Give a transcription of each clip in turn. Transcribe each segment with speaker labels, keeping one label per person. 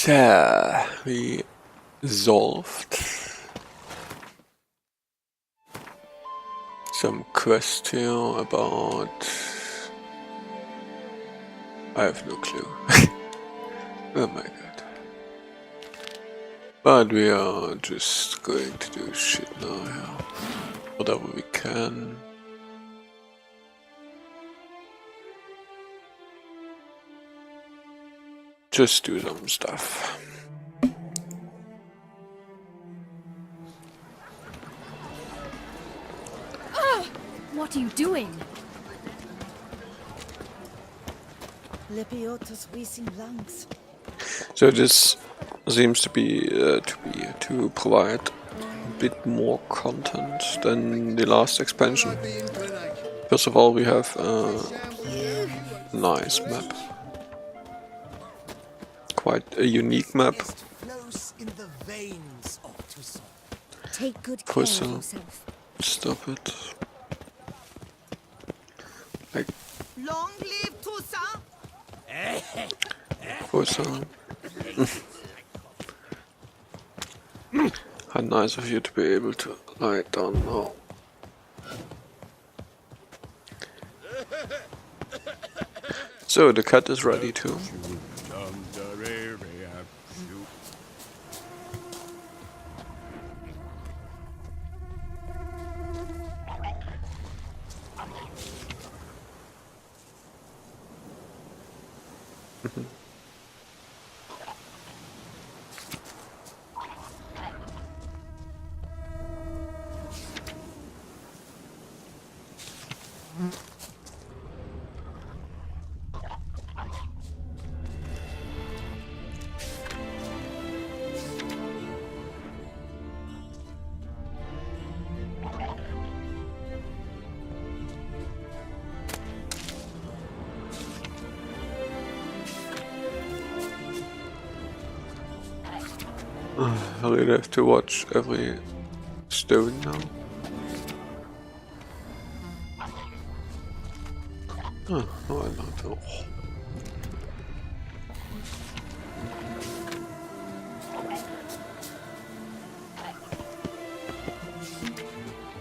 Speaker 1: So, we solved some quest here about... I have no clue. Oh my god. But we are just going to do shit now, yeah. Whatever we can. Just do some stuff.
Speaker 2: What are you doing?
Speaker 3: Lepiotus wheezing lungs.
Speaker 1: So this seems to be to provide a bit more content than the last expansion. First of all, we have a nice map. Quite a unique map.
Speaker 2: Take good care of
Speaker 1: Puzzle.
Speaker 2: yourself.
Speaker 1: Stop it. Like,
Speaker 3: Long live Toussaint!
Speaker 1: puzzle. How nice of you to be able to lie down now. So the cat is ready too. I really have to watch every stone now. Oh, no, I don't know.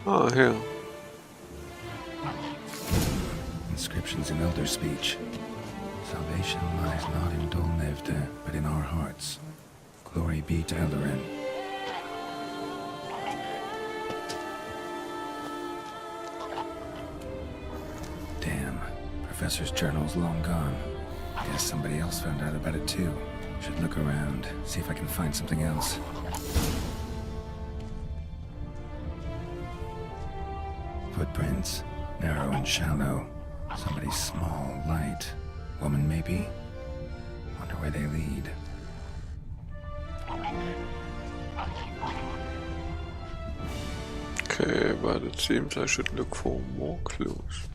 Speaker 1: Ah, here.
Speaker 4: Inscriptions in Elder speech. Salvation lies not in Dol Nevde, but in our hearts. Glory be to Eldarin. Damn. Professor's journal's long gone. Guess somebody else found out about it too. Should look around, see if I can find something else. Footprints. Narrow and shallow. Somebody small, light. Woman maybe? Wonder where they lead.
Speaker 1: Okay, but it seems I should look for more clues.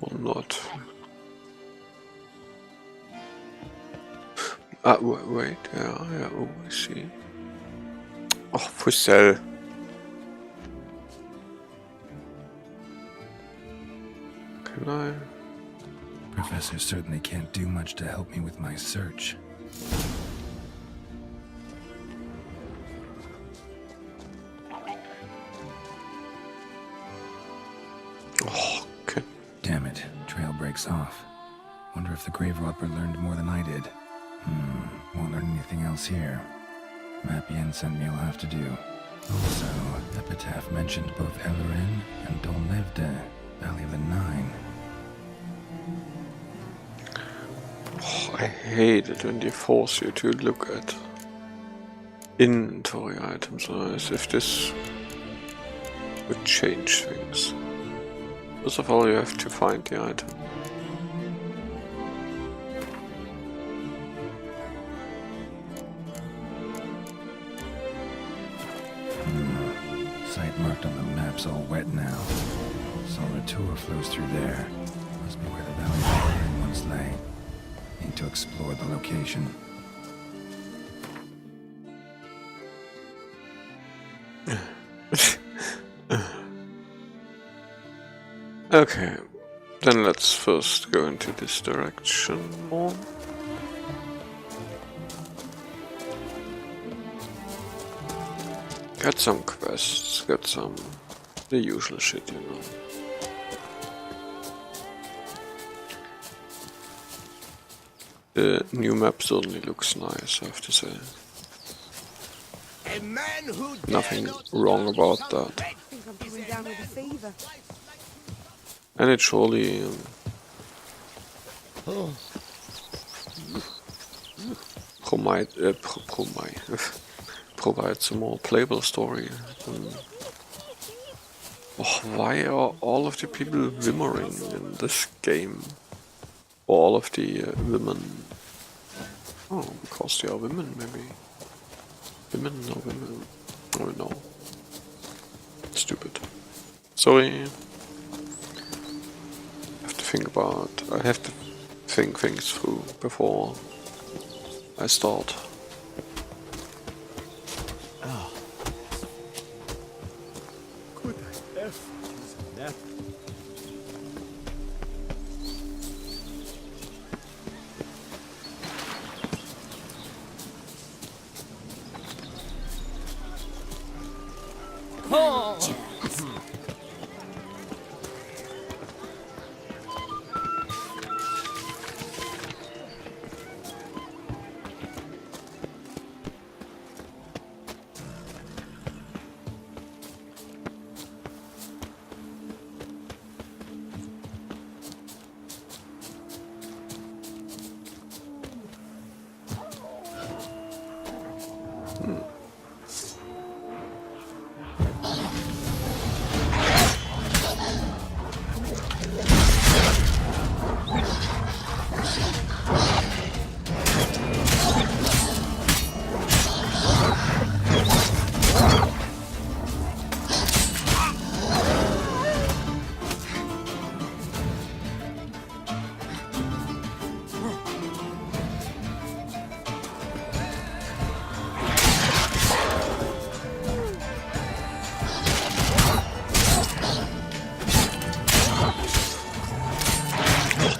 Speaker 1: Or not. Ah, wait, yeah, oh, I see. Oh, Fussel. Can I?
Speaker 4: Professor certainly can't do much to help me with my search.
Speaker 1: Oh, okay.
Speaker 4: Damn it, trail breaks off. Wonder if the Grave Robber learned more than I did. Won't learn anything else here. Map Yen sent me will have to do. Also, Epitaph mentioned both Eldarin and Dol Nevde, Valley of the Nine.
Speaker 1: Oh, I hate it when they force you to look at inventory items, as if this would change things. First of all, you have to find the item.
Speaker 4: Site marked on the map's all wet now. Solid tour flows through there. Must be where the Valley of the Nine once lay. to explore the location.
Speaker 1: Okay, then let's first go into this direction more. Get some quests, get some the usual shit, you know. The new map certainly looks nice, I have to say.
Speaker 5: A man who
Speaker 1: Nothing wrong about that.
Speaker 2: I think I'm coming down with a fever.
Speaker 1: And it surely provides a more playable story. Why are all of the people wimmering in this game? Or all of the women? Oh, because they are women, maybe. Women, no women. Oh no. Stupid. Sorry. I have to think things through before I start.
Speaker 5: could I F use a nap?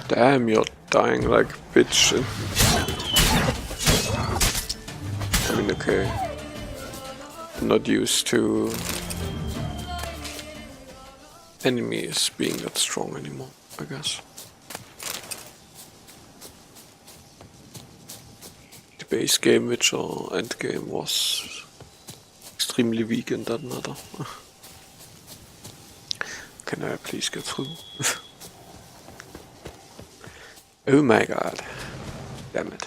Speaker 1: Damn, you're dying like a bitch. I mean, okay. I'm not used to enemies being that strong anymore, I guess. The base game Witcher endgame was extremely weak in that matter. Can I please get through? Oh my god. Damn it.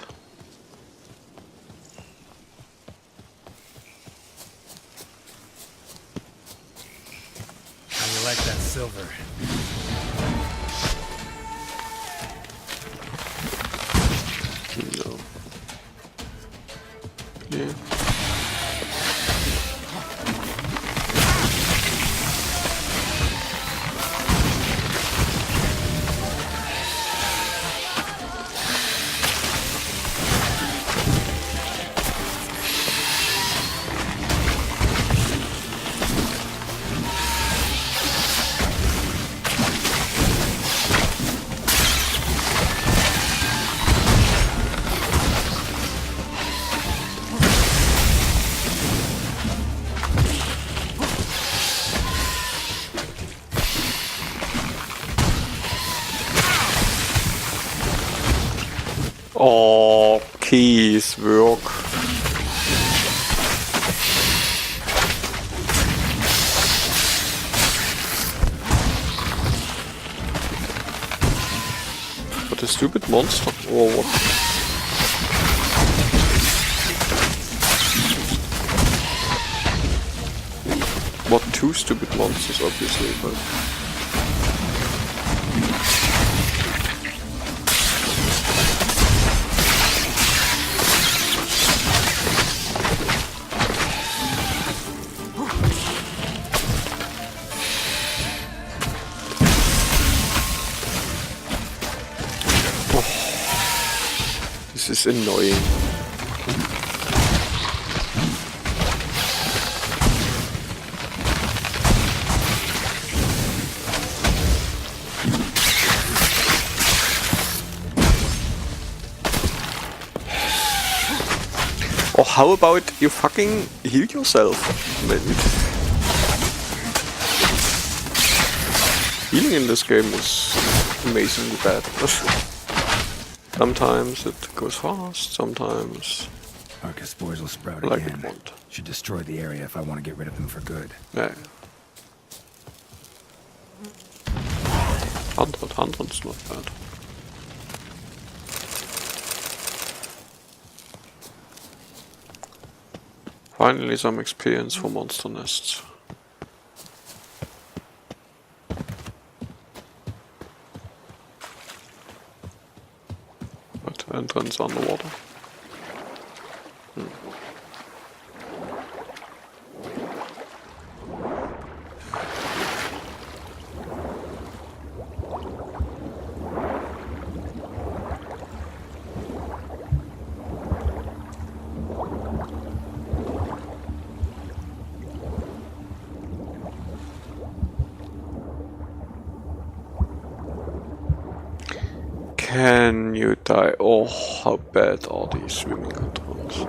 Speaker 5: How you like that silver?
Speaker 1: No. Yeah. Oh, keys work. What a stupid monster, or what? What, two stupid monsters, obviously, but... This is annoying. Or how about you fucking heal yourself? Healing in this game is amazingly bad. Sometimes it goes fast, sometimes
Speaker 4: Arcus spores will sprout
Speaker 1: like
Speaker 4: again.
Speaker 1: it won't.
Speaker 4: Should destroy the area if I want to get rid of them for good.
Speaker 1: Yeah. 100's not bad. Finally some experience for monster nests. But entrance underwater. Can you die? Oh, how bad are these swimming controls?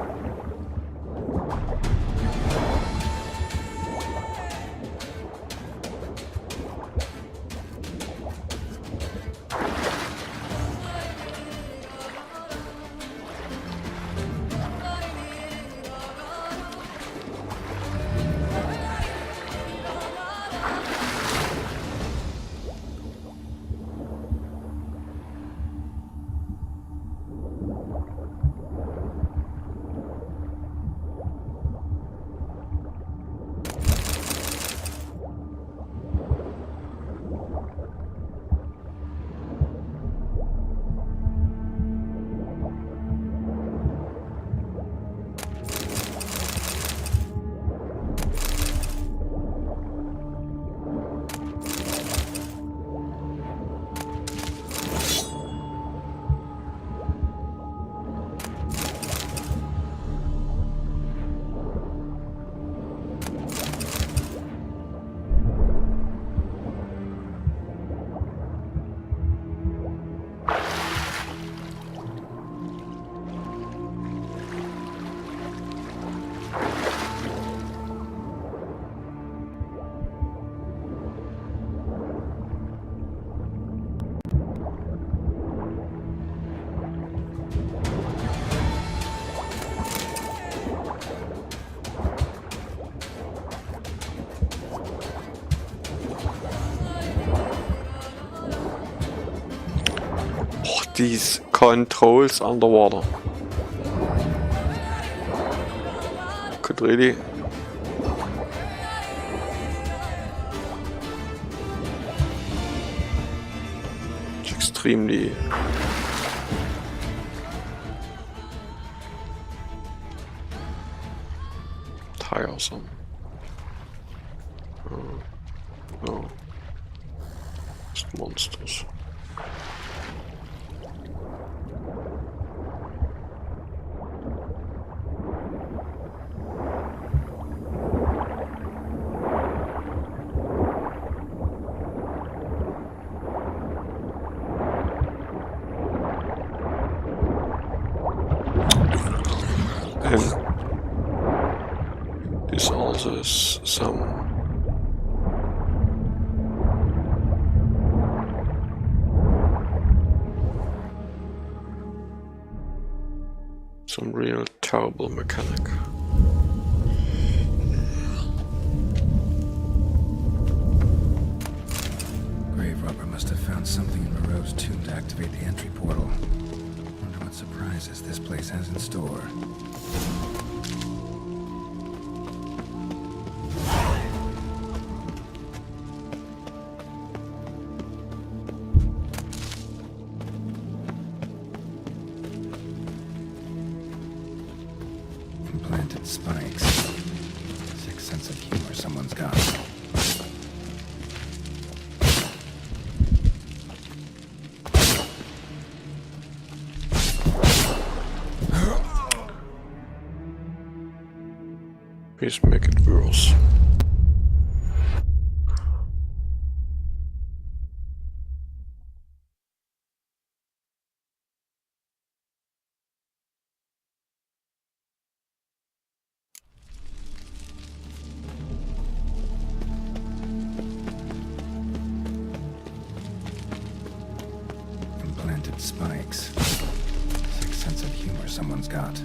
Speaker 1: These controls underwater could really it's extremely tiresome. No, just monsters. This also is some real terrible mechanic.
Speaker 4: Grave Robber must have found something in Moreau's tomb to activate the entry portal. Wonder what surprises this place has in store. Implanted spikes. Sick sense of humor someone's got.
Speaker 1: Please make it worse.
Speaker 4: Implanted spikes. Sick sense of humor someone's got.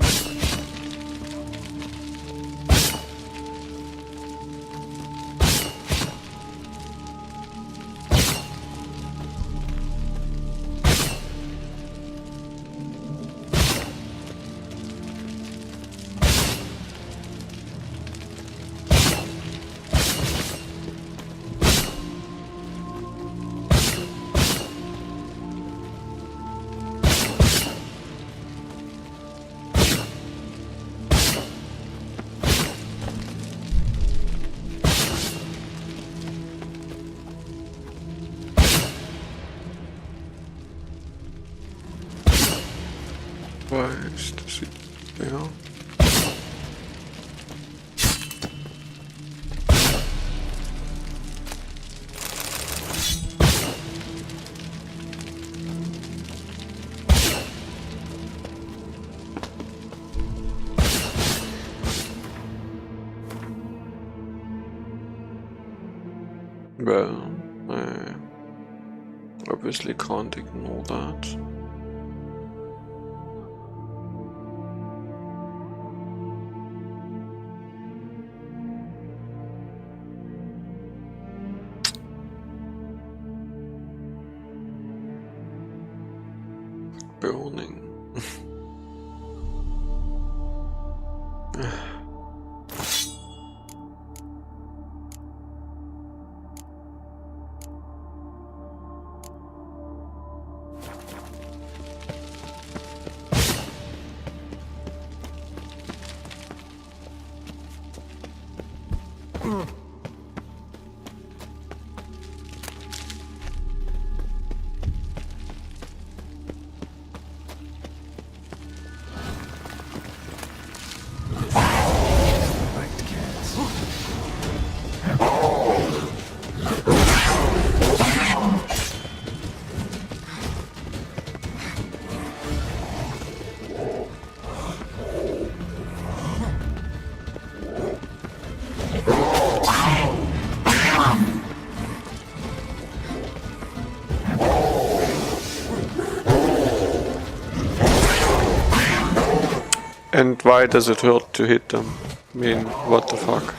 Speaker 1: Why is this? Yeah. Well, I obviously can't ignore that. Burning.
Speaker 4: Spiked cats.
Speaker 1: And why does it hurt to hit them? I mean, what the fuck?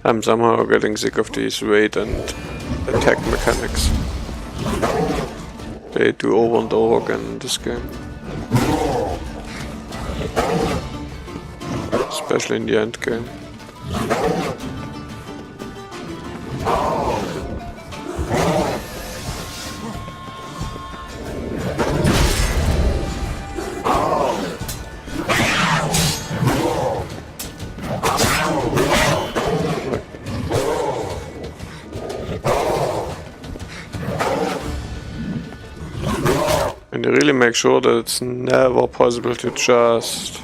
Speaker 1: I'm somehow getting sick of these raid and attack mechanics. They do over and over again in this game. Especially in the end game. And you really make sure that it's never possible to just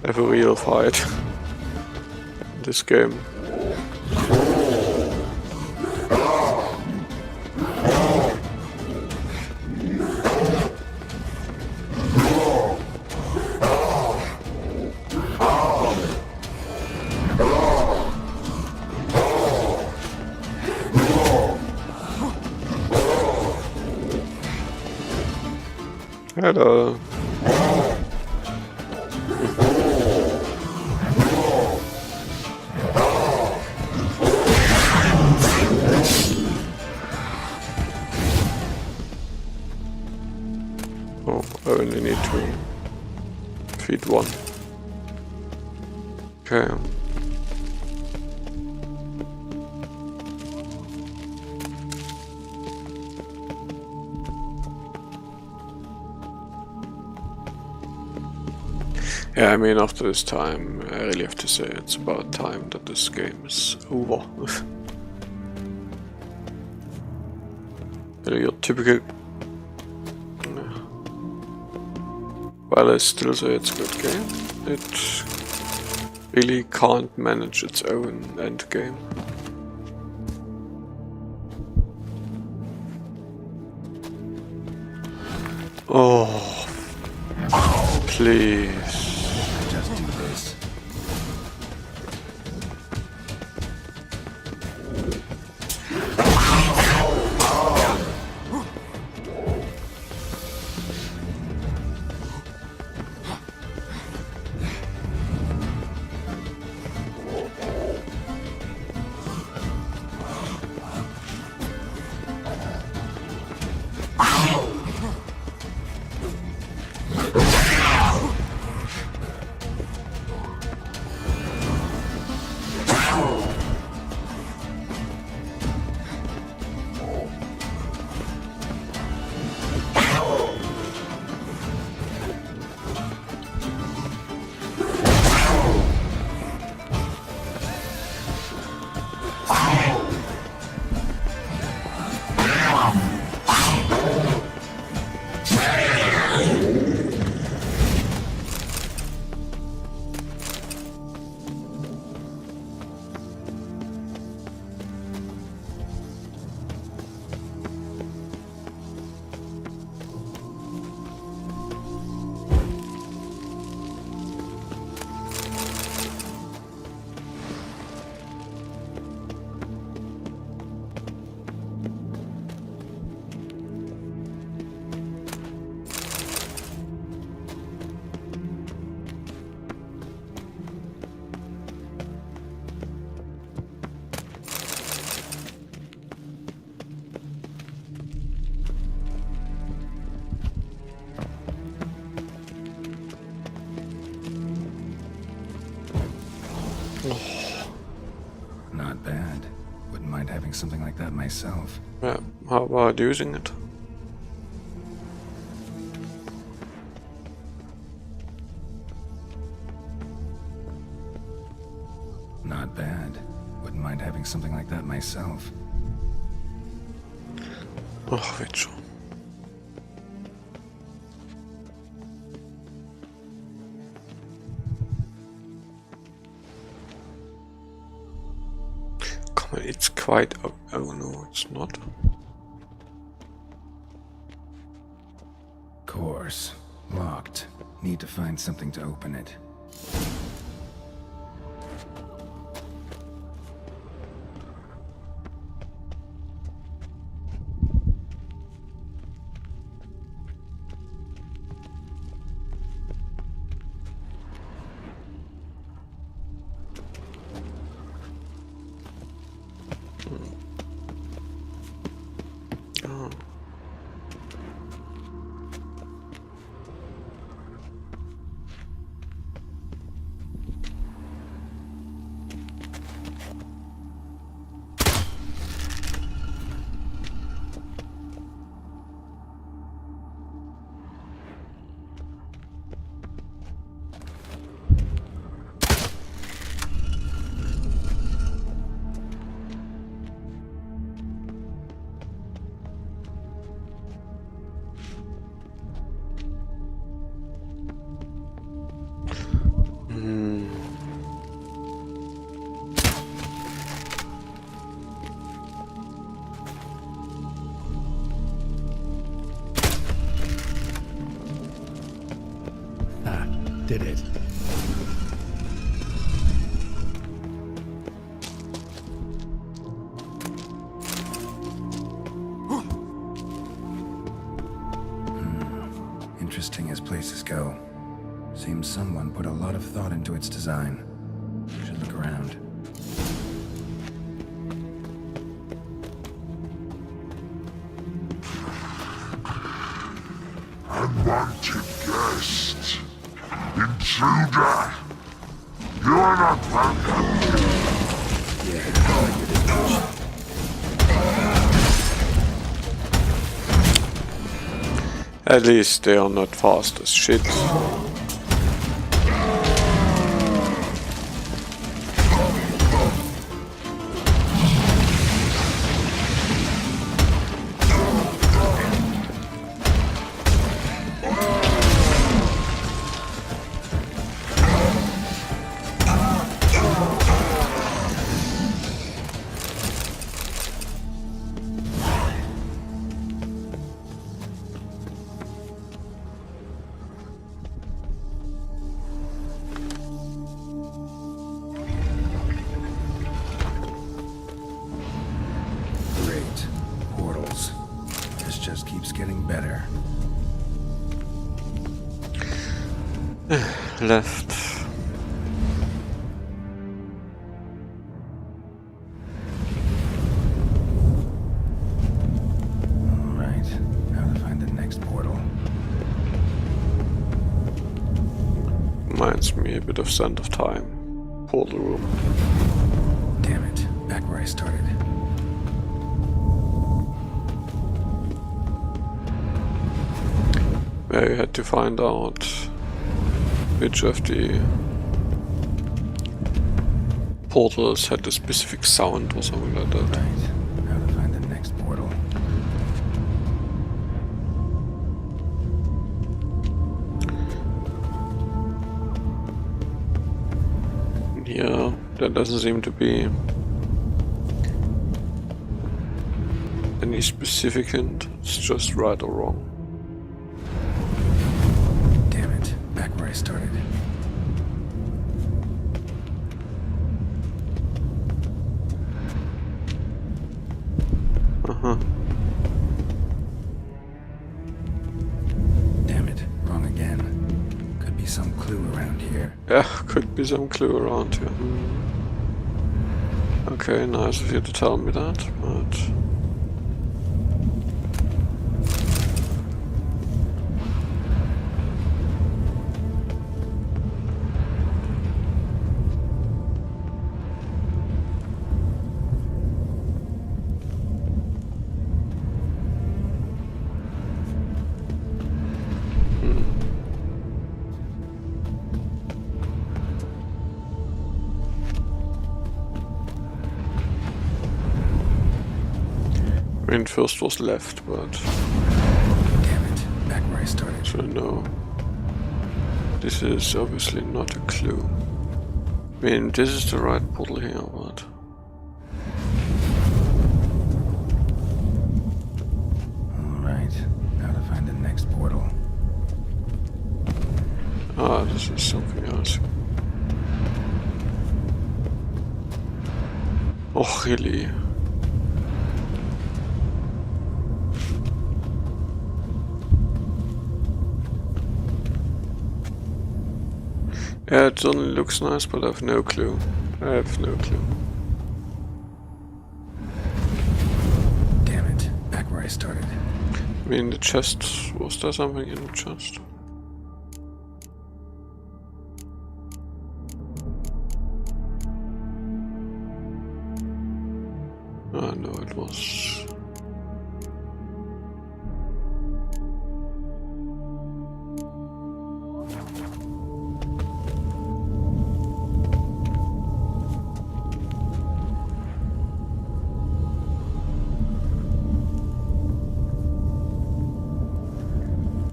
Speaker 1: have a real fight in this game. Hello. to feed one. Okay. Yeah, I mean, after this time, I really have to say it's about time that this game is over. Your typical... While I still say it's a good game, it really can't manage its own end game. Oh, please.
Speaker 4: Just do this. Not bad. Wouldn't mind having something like that myself.
Speaker 1: Yeah, how about using it?
Speaker 4: Not bad. Wouldn't mind having something like that myself.
Speaker 1: Oh, weet schon. Come on, it's quite... Oh no, it's not.
Speaker 4: Course. Locked. Need to find something to open it.
Speaker 1: Oh.
Speaker 5: Ah, did it.
Speaker 4: Interesting as places go. Seems someone put a lot of thought into its design. Should look around.
Speaker 6: Unwanted guest.
Speaker 1: At least they are not fast as shit.
Speaker 4: Great. Portals. This just keeps getting better.
Speaker 1: Left.
Speaker 4: Alright. How to find the next portal.
Speaker 1: Reminds me a bit of Sand of Time. Portal room.
Speaker 4: Damn it. Back where I started.
Speaker 1: Where you had to find out which of the portals had a specific sound or something like that.
Speaker 4: Right. How to find the next portal.
Speaker 1: Yeah, there doesn't seem to be any specific hint. It's just right or wrong.
Speaker 4: Damn it. Back where I started.
Speaker 1: Uh-huh.
Speaker 4: Damn it. Wrong again. Could be some clue around here.
Speaker 1: Yeah, could be some clue around here. Okay, nice of you to tell me that, but... I mean, first was left, but
Speaker 4: Damn it. Back where I started.
Speaker 1: so no. This is obviously not a clue. I mean, this is the right portal here, but...
Speaker 4: Alright. How to find the next portal.
Speaker 1: Ah, this is something else. Oh, really? Yeah, it only looks nice, but I have no clue. I have no clue.
Speaker 4: Damn it. Back where I started.
Speaker 1: I mean, the chest, was there something in the chest? Ah, no, it was...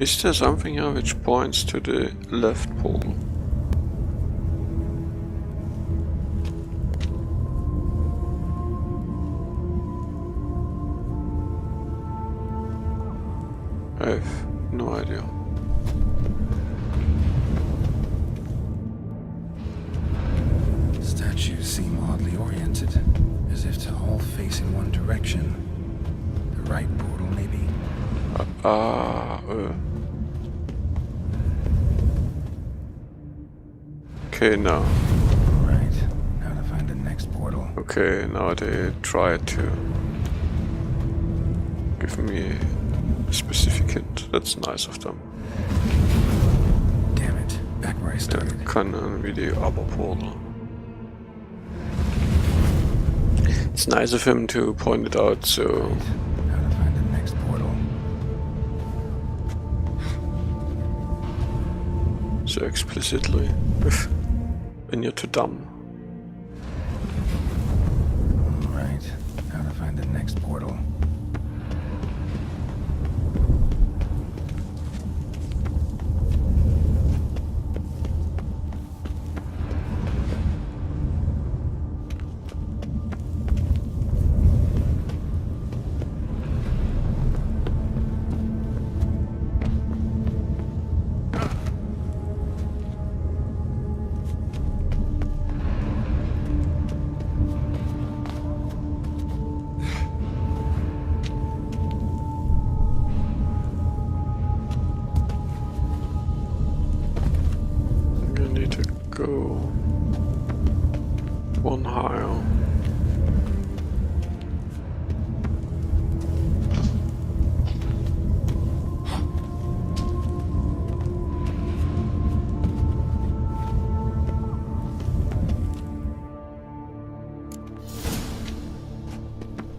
Speaker 1: Is there something here which points to the left portal? I have no idea.
Speaker 4: Statues seem oddly oriented, as if to all face in one direction. The right portal, maybe?
Speaker 1: Okay, now.
Speaker 4: Right. How to find the next portal.
Speaker 1: Okay, now they try to give me a specific hint. That's nice of them.
Speaker 4: Damn it. Back where I started.
Speaker 1: Können wie die Aberporter. It's nice of him to point it out so
Speaker 4: How to find the next portal.
Speaker 1: explicitly. When you're too dumb.
Speaker 4: Right. How to find the next portal.
Speaker 1: You need to go one higher.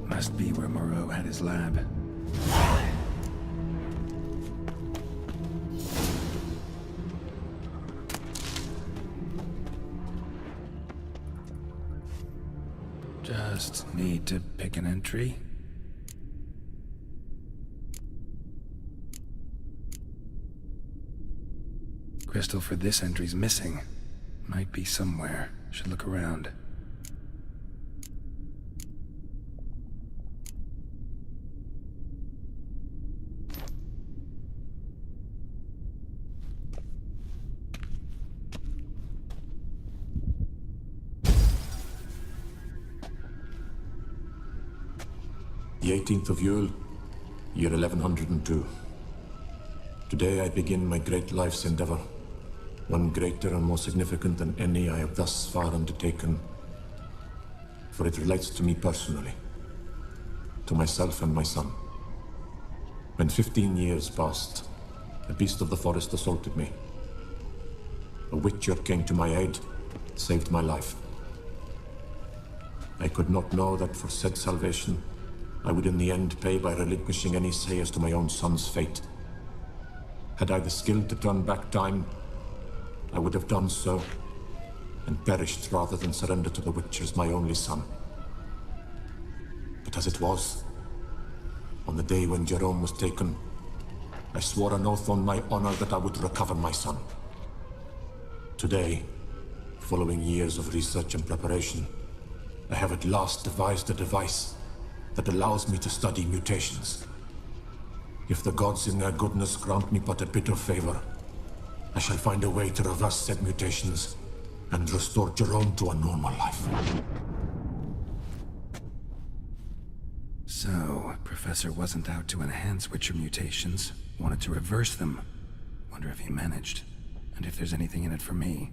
Speaker 4: Must be where Moreau had his lab. Just need to pick an entry. Crystal for this entry's missing. Might be somewhere. Should look around.
Speaker 6: The 18th of Yule, year 1102. Today I begin my great life's endeavor, one greater and more significant than any I have thus far undertaken, for it relates to me personally, to myself and my son. When 15 years passed, a beast of the forest assaulted me. A witcher came to my aid, saved my life. I could not know that for said salvation, I would in the end pay by relinquishing any say as to my own son's fate. Had I the skill to turn back time, I would have done so, and perished rather than surrender to the Witchers my only son. But as it was, on the day when Jerome was taken, I swore an oath on my honor that I would recover my son. Today, following years of research and preparation, I have at last devised a device that allows me to study mutations. If the gods in their goodness grant me but a bit of favor, I shall find a way to reverse said mutations and restore Jerome to a normal life.
Speaker 4: So, Professor wasn't out to enhance Witcher mutations, wanted to reverse them. Wonder if he managed, and if there's anything in it for me.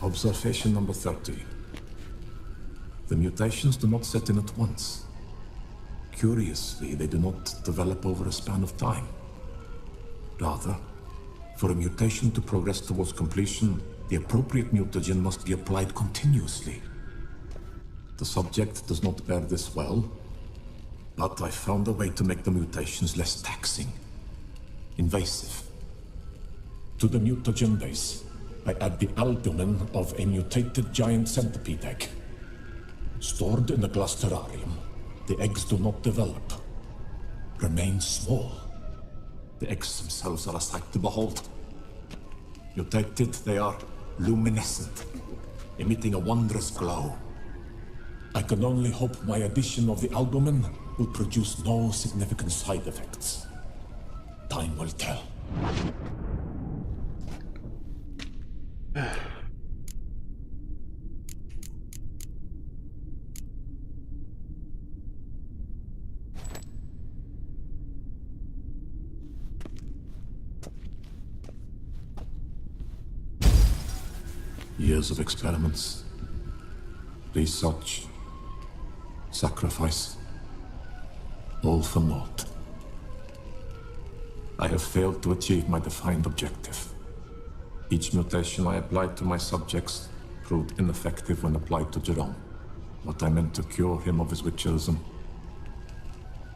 Speaker 6: Observation number 30. The mutations do not set in at once. Curiously, they do not develop over a span of time. Rather, for a mutation to progress towards completion, the appropriate mutagen must be applied continuously. The subject does not bear this well, but I found a way to make the mutations less taxing, invasive. To the mutagen base, I add the albumin of a mutated giant centipede egg. Stored in a glass terrarium, the eggs do not develop, remain small. The eggs themselves are a sight to behold. Mutated, they are luminescent, emitting a wondrous glow. I can only hope my addition of the albumin will produce no significant side effects. Time will tell. years of experiments, research, sacrifice, all for naught. I have failed to achieve my defined objective. Each mutation I applied to my subjects proved ineffective when applied to Jerome. What I meant to cure him of his witcherism,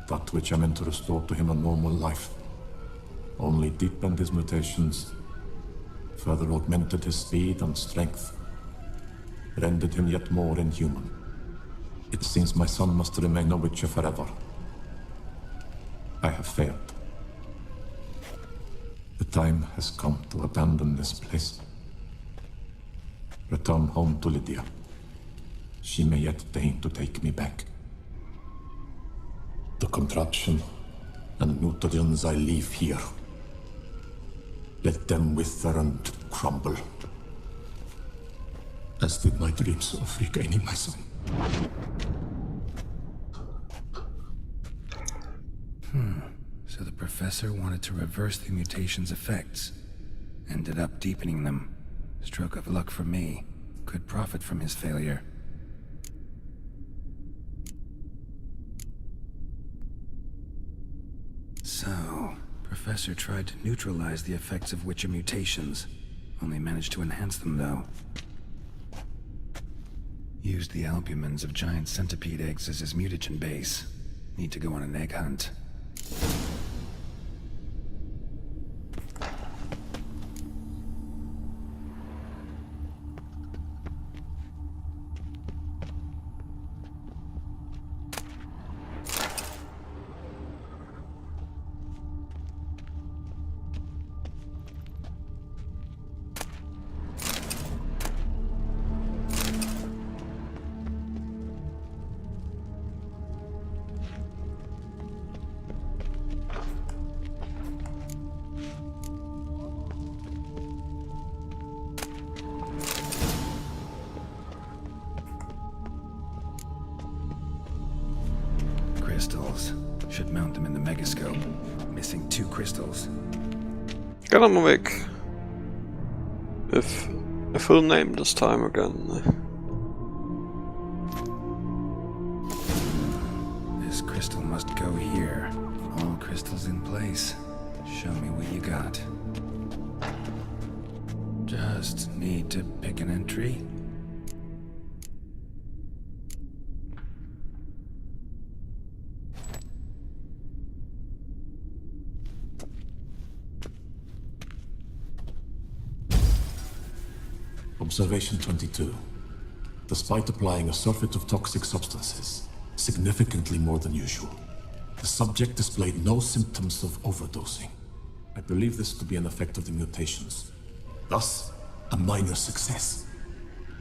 Speaker 6: that which I meant to restore to him a normal life, only deepened his mutations, further augmented his speed and strength, rendered him yet more inhuman. It seems my son must remain a witcher forever. I have failed. The time has come to abandon this place. Return home to Lydia. She may yet deign to take me back. The contraption and mutagens I leave here. Let them wither and crumble. As did my dreams of regaining my son.
Speaker 4: So the professor wanted to reverse the mutation's effects. Ended up deepening them. Stroke of luck for me. Could profit from his failure. So, Professor tried to neutralize the effects of Witcher mutations. Only managed to enhance them, though. Used the albumins of giant centipede eggs as his mutagen base. Need to go on an egg hunt. Crystals. Should mount them in the megascope. Missing 2 crystals.
Speaker 1: Get him awake. With a full name this time again.
Speaker 4: This crystal must go here. All crystals in place. Show me what you got. Just need to pick an entry.
Speaker 6: Observation 22. Despite applying a surfeit of toxic substances, significantly more than usual, the subject displayed no symptoms of overdosing. I believe this to be an effect of the mutations. Thus, a minor success.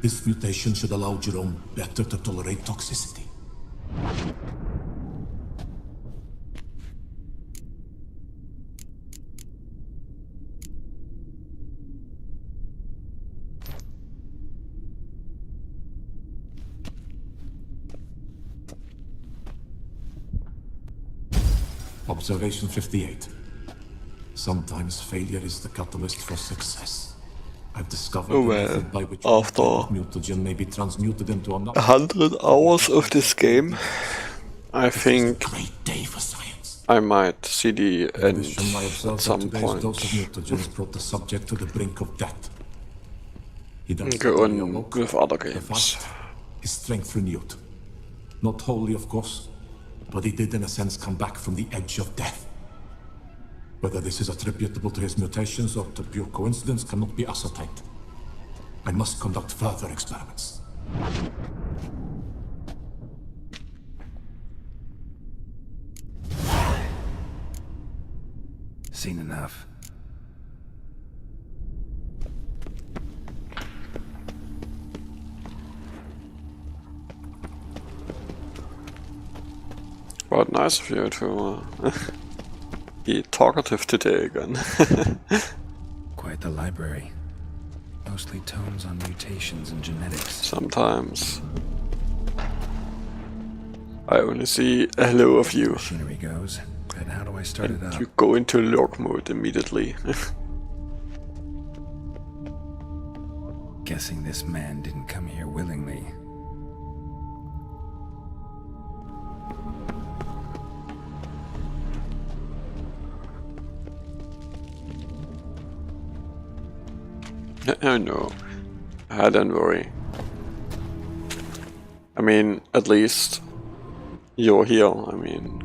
Speaker 6: This mutation should allow Jerome better to tolerate toxicity. Observation 58. Sometimes failure is the catalyst for success. I've discovered
Speaker 1: Oh,
Speaker 6: a method by which
Speaker 1: after
Speaker 6: mutagen may be transmuted into another.
Speaker 1: 100 hours of this game, I think
Speaker 6: Great day for science.
Speaker 1: I might see the end
Speaker 6: Addition, I observed
Speaker 1: at some
Speaker 6: that today's
Speaker 1: point.
Speaker 6: dose of mutagens brought the subject to the brink of death. He then
Speaker 1: Go
Speaker 6: suddenly
Speaker 1: on
Speaker 6: awoke.
Speaker 1: with other
Speaker 6: The
Speaker 1: games.
Speaker 6: fact, his strength renewed. Not wholly, of course, but he did in a sense come back from the edge of death. Whether this is attributable to his mutations or to pure coincidence cannot be ascertained. I must conduct further experiments.
Speaker 4: Seen enough.
Speaker 1: But nice of you to be talkative today again.
Speaker 4: Quite the library. Mostly tomes on mutations and genetics.
Speaker 1: Sometimes I only see a hello of you.
Speaker 4: Machinery goes, but how do I start it up?
Speaker 1: You go into lurk mode immediately.
Speaker 4: Guess Guessing this man didn't come here willingly.
Speaker 1: Oh no. Don't worry. I mean, at least you're here. I mean,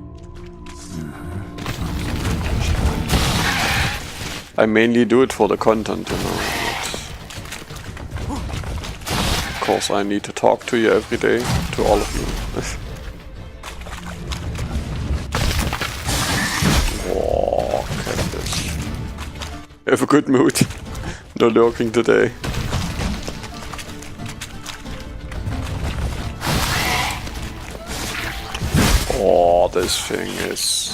Speaker 1: I mainly do it for the content, you know. Of course, I need to talk to you every day, to all of you. Oh, look at this. Have a good mood. No lurking today. Oh, this thing is...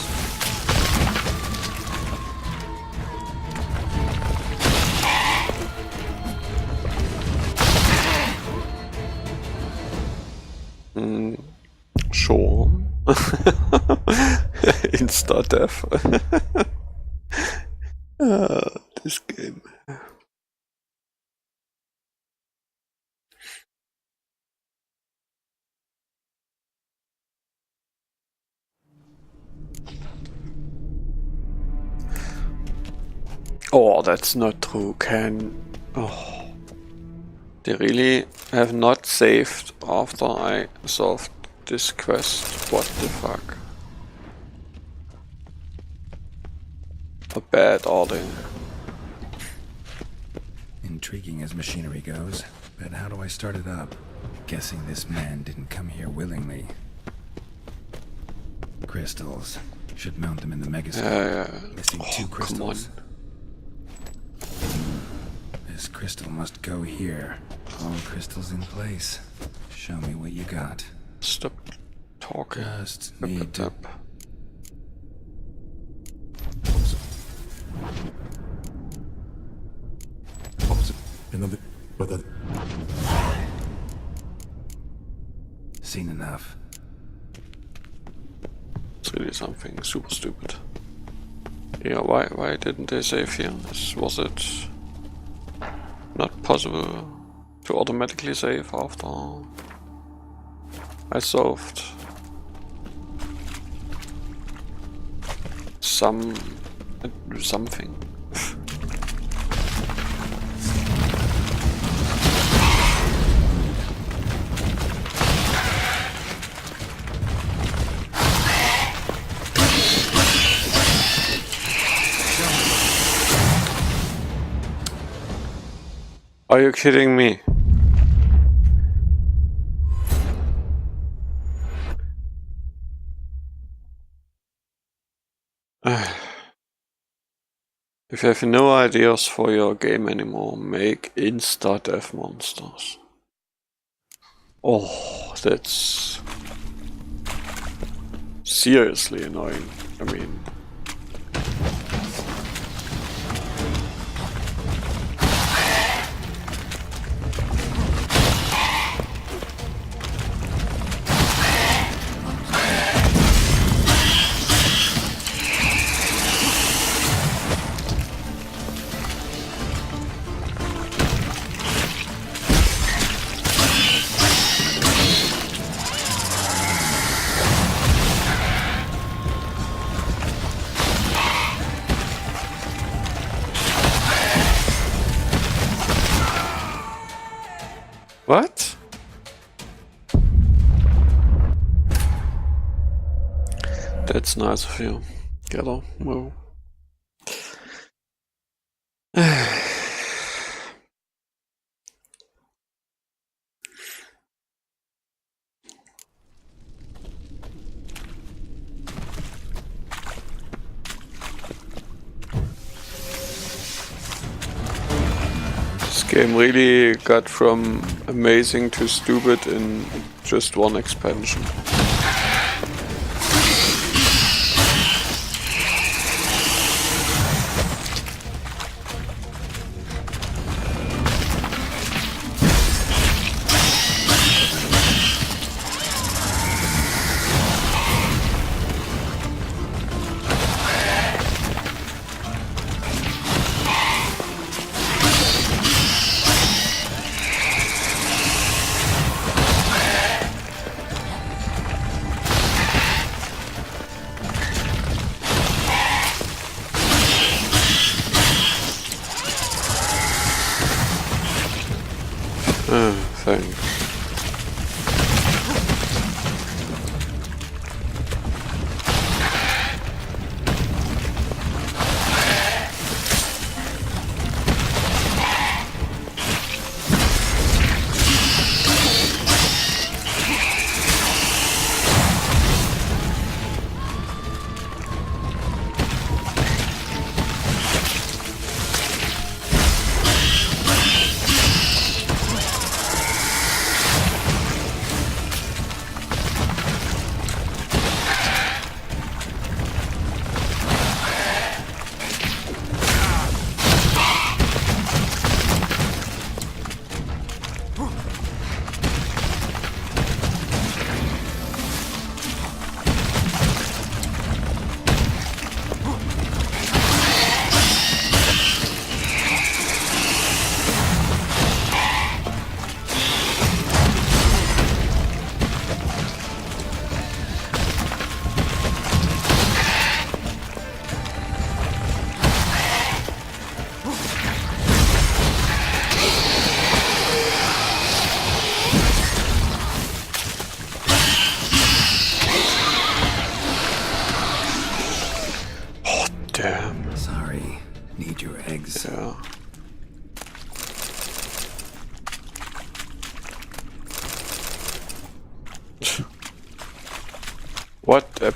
Speaker 1: Sure. Insta death. This game. Oh, that's not true. Oh. They really have not saved after I solved this quest. What the fuck? How bad are they?
Speaker 4: Intriguing as machinery goes, but how do I start it up? Guessing this man didn't come here willingly. Crystals. Should mount them in the megascope. Missing two crystals.
Speaker 1: Come on.
Speaker 4: This crystal must go here. All crystals in place. Show me what you got.
Speaker 1: Stop talking.
Speaker 4: Just need to... Seen enough.
Speaker 1: It's really something super stupid. Yeah, why didn't they save here? Was it not possible to automatically save after I solved something? Are you kidding me? If you have no ideas for your game anymore, make insta-death monsters. Oh, that's seriously annoying. I mean... What? That's nice of you. Ghetto, move. This game really got from amazing to stupid in just one expansion. What a...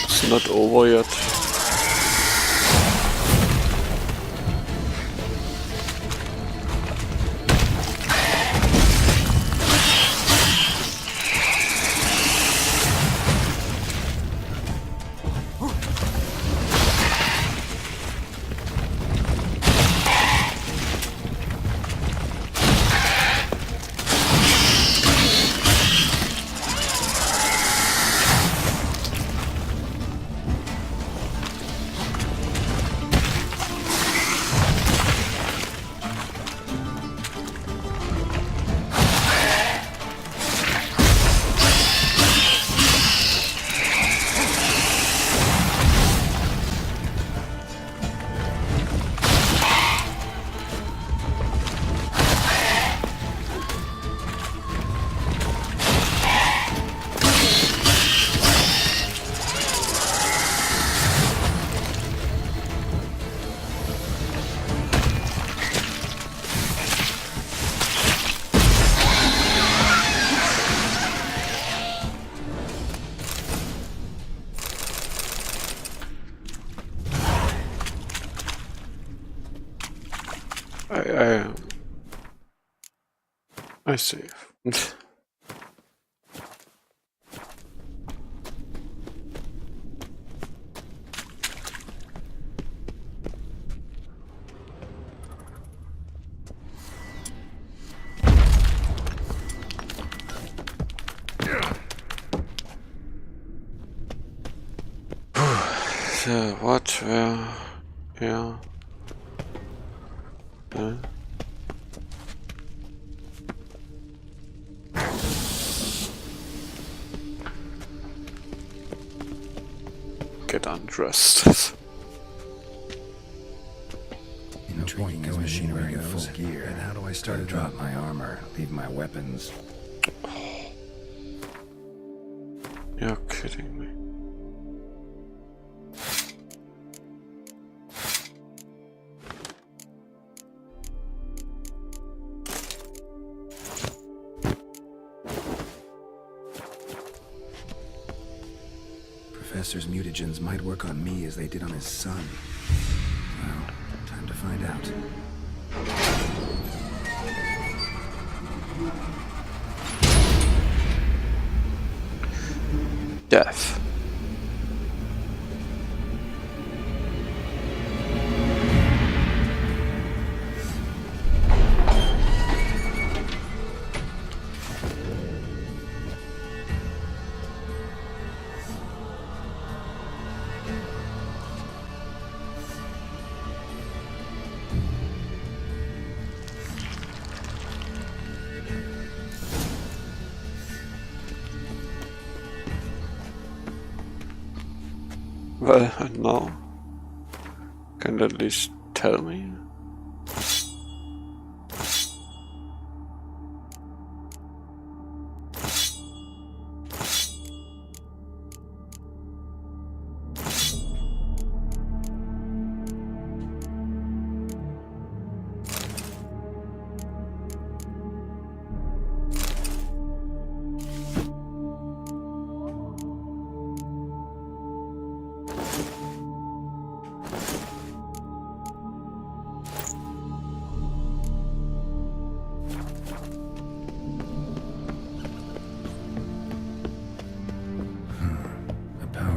Speaker 1: It's not over yet. I save. So, what? Where? Yeah. Get undressed.
Speaker 4: No point in machinery in full gear. And how do I start to drop my armor, leave my weapons?
Speaker 1: You're kidding me.
Speaker 4: Professor's mutagens might work on me as they did on his son. Well, time to find out.
Speaker 1: Death. Well, and now, can you at least tell me?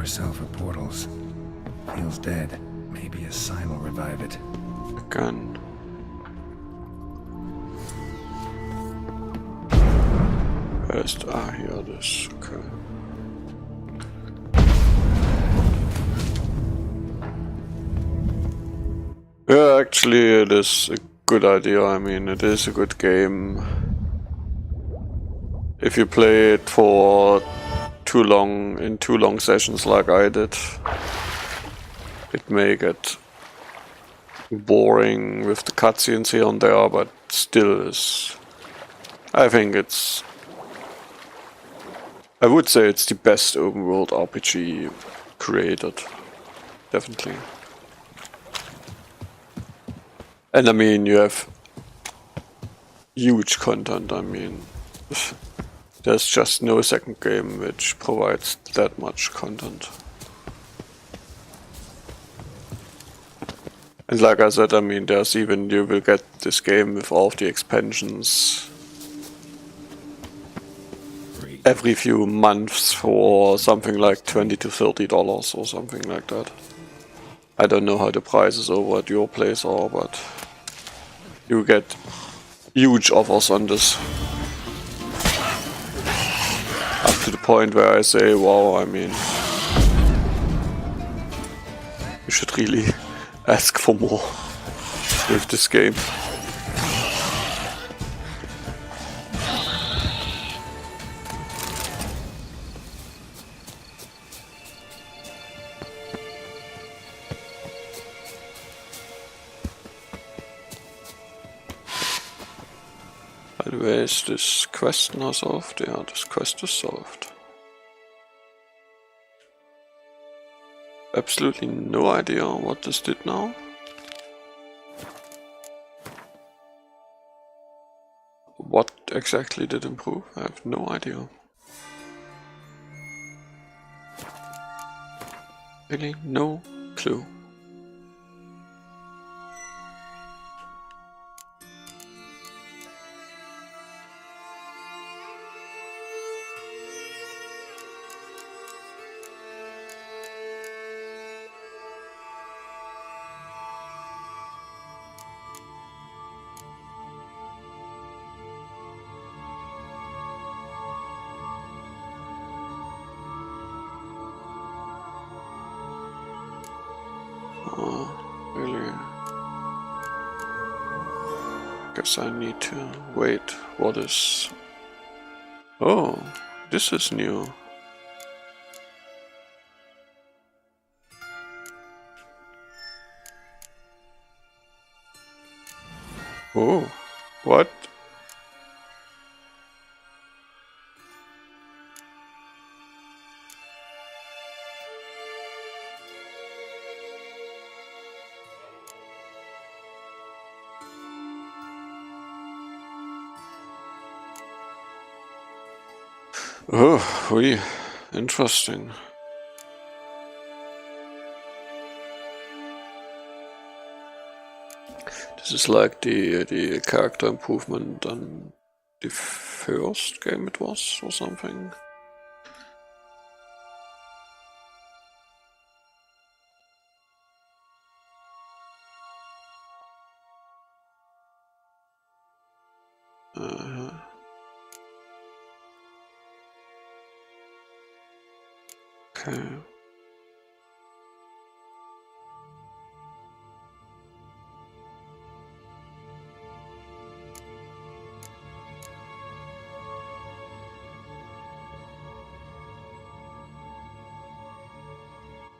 Speaker 4: Cell for portals. Feels dead. Maybe a sign will revive it.
Speaker 1: A gun. First, here this. Okay. Yeah, actually, it is a good idea. I mean, it is a good game. If you play it for too long sessions like I did, it may get boring with the cutscenes here and there, but still is. I think it's. I would say it's the best open world RPG created. Definitely. And I mean, you have huge content. I mean, there's just no second game which provides that much content. And like I said, I mean, there's even, you will get this game with all of the expansions every few months for something like $20 to $30 or something like that. I don't know how the prices over at your place are, but you get huge offers on this. Up to the point where I say, wow, I mean, you should really ask for more with this game. By the way, is this quest now solved? Yeah, this quest is solved. Absolutely no idea what this did now. What exactly did improve? I have no idea. Really, no clue. Really? Guess I need to wait. What is... Oh, this is new. Oh, what? Oh, really interesting. This is like the character improvement on the first game it was, or something. Okay.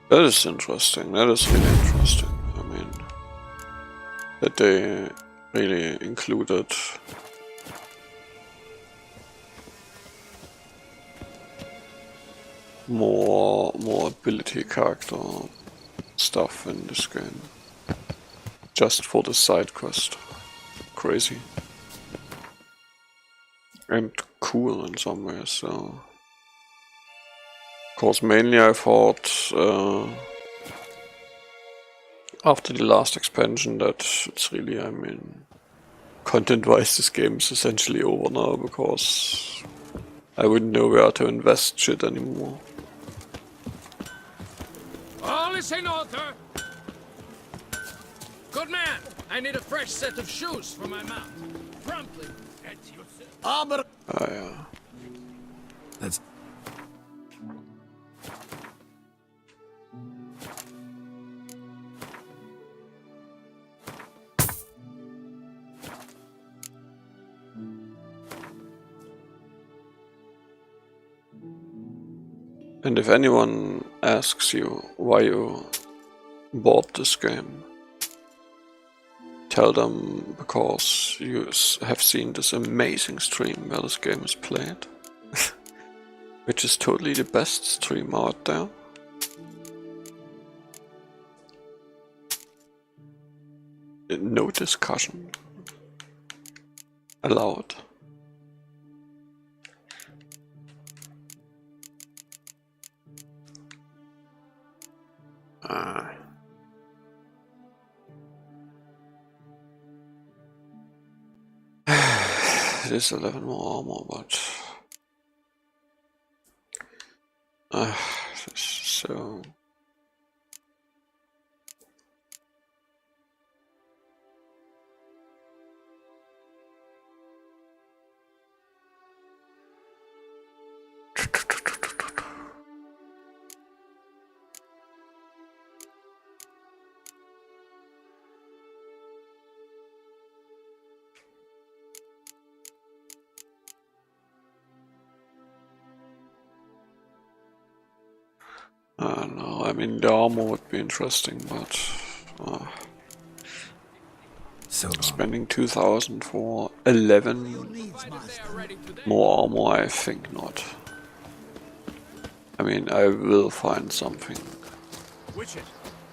Speaker 1: That is interesting. That is really interesting. I mean, that they really included more ability character stuff in this game, just for the side quest. Crazy and cool in some ways. So, of course, mainly I thought after the last expansion that it's really, I mean, content-wise, this game is essentially over now because I wouldn't know where to invest shit anymore.
Speaker 7: All is in order. Good man, I need a fresh set of shoes for my mount. Promptly at your service.
Speaker 1: Ah, yeah.
Speaker 4: Let's...
Speaker 1: And if anyone asks you why you bought this game, tell them because you have seen this amazing stream where this game is played, which is totally the best stream out there. No discussion allowed. It is 11 more armor, but this is so. No, I mean the armor would be interesting, but
Speaker 4: So long.
Speaker 1: spending 2,000 for 11 more armor, I think not. I mean, I will find something.
Speaker 8: Witcher,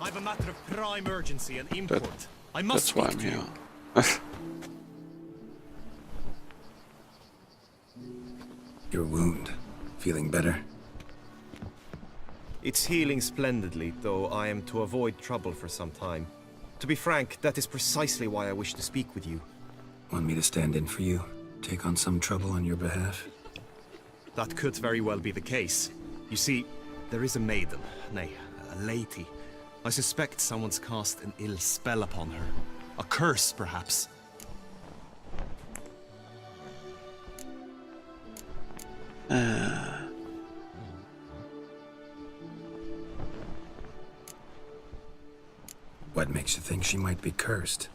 Speaker 8: I've a matter of prime urgency and import. I must
Speaker 1: That's why
Speaker 8: speak
Speaker 1: I'm
Speaker 8: to
Speaker 1: here.
Speaker 8: you.
Speaker 4: Your wound. Feeling better?
Speaker 8: It's healing splendidly, though I am to avoid trouble for some time. To be frank, that is precisely why I wish to speak with you.
Speaker 4: Want me to stand in for you? Take on some trouble on your behalf?
Speaker 8: That could very well be the case. You see, there is a maiden, nay, a lady. I suspect someone's cast an ill spell upon her. A curse, perhaps.
Speaker 4: What makes you think she might be cursed?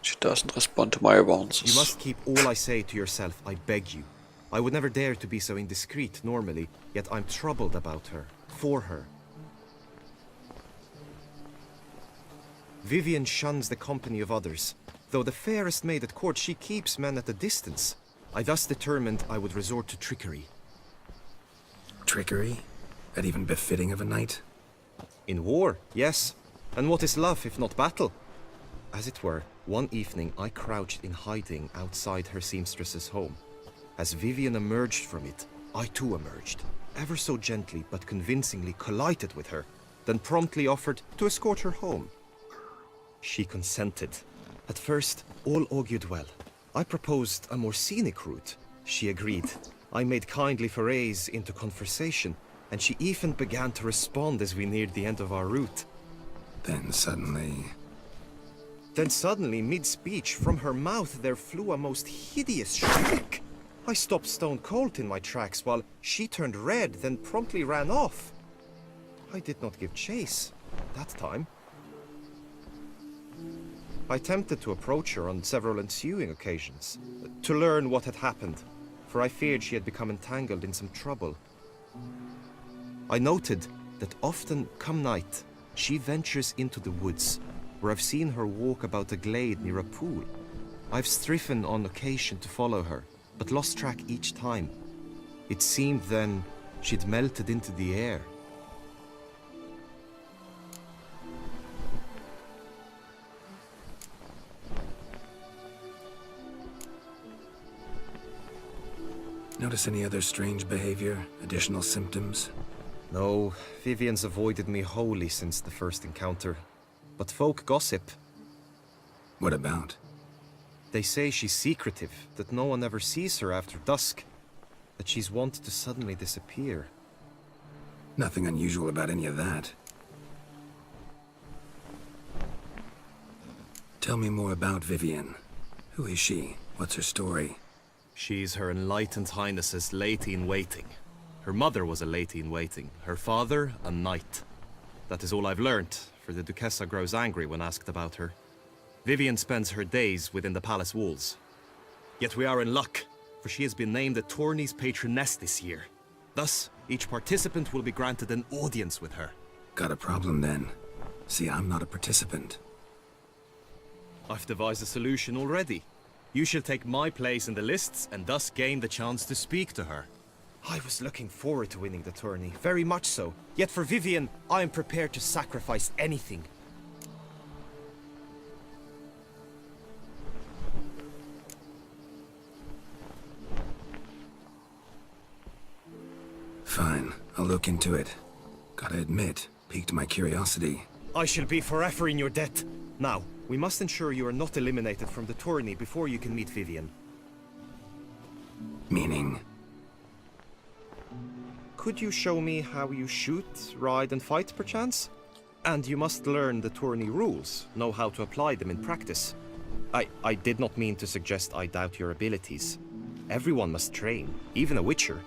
Speaker 1: She doesn't respond to my advances.
Speaker 8: You must keep all I say to yourself, I beg you. I would never dare to be so indiscreet normally, yet I'm troubled about her, for her. Vivienne shuns the company of others. Though the fairest maid at court, she keeps men at a distance. I thus determined I would resort to trickery.
Speaker 4: Trickery? That even befitting of a knight?
Speaker 8: In war, yes. And what is love if not battle? As it were, one evening I crouched in hiding outside her seamstress's home. As Vivienne emerged from it, I too emerged, ever so gently but convincingly collided with her, then promptly offered to escort her home. She consented. At first, all augured well. I proposed a more scenic route. She agreed. I made kindly forays into conversation, and she even began to respond as we neared the end of our route.
Speaker 4: Then suddenly...
Speaker 8: mid-speech, from her mouth there flew a most hideous shriek. I stopped stone cold in my tracks while she turned red, then promptly ran off. I did not give chase that time. I attempted to approach her on several ensuing occasions, to learn what had happened, for I feared she had become entangled in some trouble. I noted that often, come night, she ventures into the woods, where I've seen her walk about a glade near a pool. I've striven on occasion to follow her, but lost track each time. It seemed then she'd melted into the air.
Speaker 4: Notice any other strange behavior? Additional symptoms?
Speaker 8: No, Vivienne's avoided me wholly since the first encounter. But folk gossip.
Speaker 4: What about?
Speaker 8: They say she's secretive, that no one ever sees her after dusk, that she's wont to suddenly disappear.
Speaker 4: Nothing unusual about any of that. Tell me more about Vivienne. Who is she? What's her story?
Speaker 8: She's Her Enlightened Highness's lady-in-waiting. Her mother was a lady-in-waiting, her father a knight. That is all I've learnt, for the Duchessa grows angry when asked about her. Vivienne spends her days within the palace walls. Yet we are in luck, for she has been named the tourney's patroness this year. Thus, each participant will be granted an audience with her.
Speaker 4: Got a problem then. See, I'm not a participant.
Speaker 8: I've devised a solution already. You shall take my place in the lists and thus gain the chance to speak to her. I was looking forward to winning the tourney, very much so. Yet for Vivienne, I am prepared to sacrifice anything.
Speaker 4: Fine, I'll look into it. Gotta admit, piqued my curiosity.
Speaker 8: I shall be forever in your debt. Now, we must ensure you are not eliminated from the tourney before you can meet Vivienne.
Speaker 4: Meaning?
Speaker 8: Could you show me how you shoot, ride and fight, perchance? And you must learn the tourney rules, know how to apply them in practice. I did not mean to suggest I doubt your abilities. Everyone must train, even a witcher.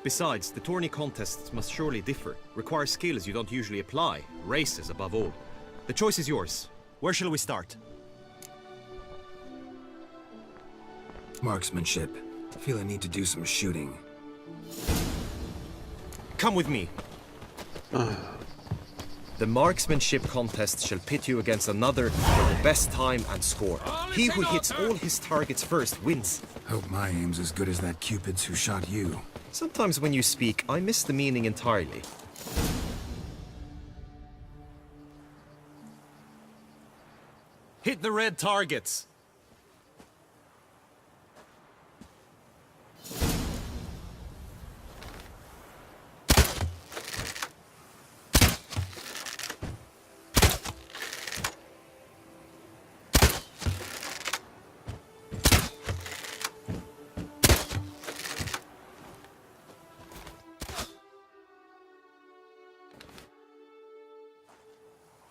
Speaker 8: Besides, the tourney contests must surely differ, require skills you don't usually apply, races above all. The choice is yours. Where shall we start?
Speaker 4: Marksmanship. Feel I need to do some shooting.
Speaker 8: Come with me. The marksmanship contest shall pit you against another for the best time and score. He who hits all his targets first wins.
Speaker 4: Hope my aim's as good as that Cupid's who shot you.
Speaker 8: Sometimes when you speak, I miss the meaning entirely. Hit the red targets!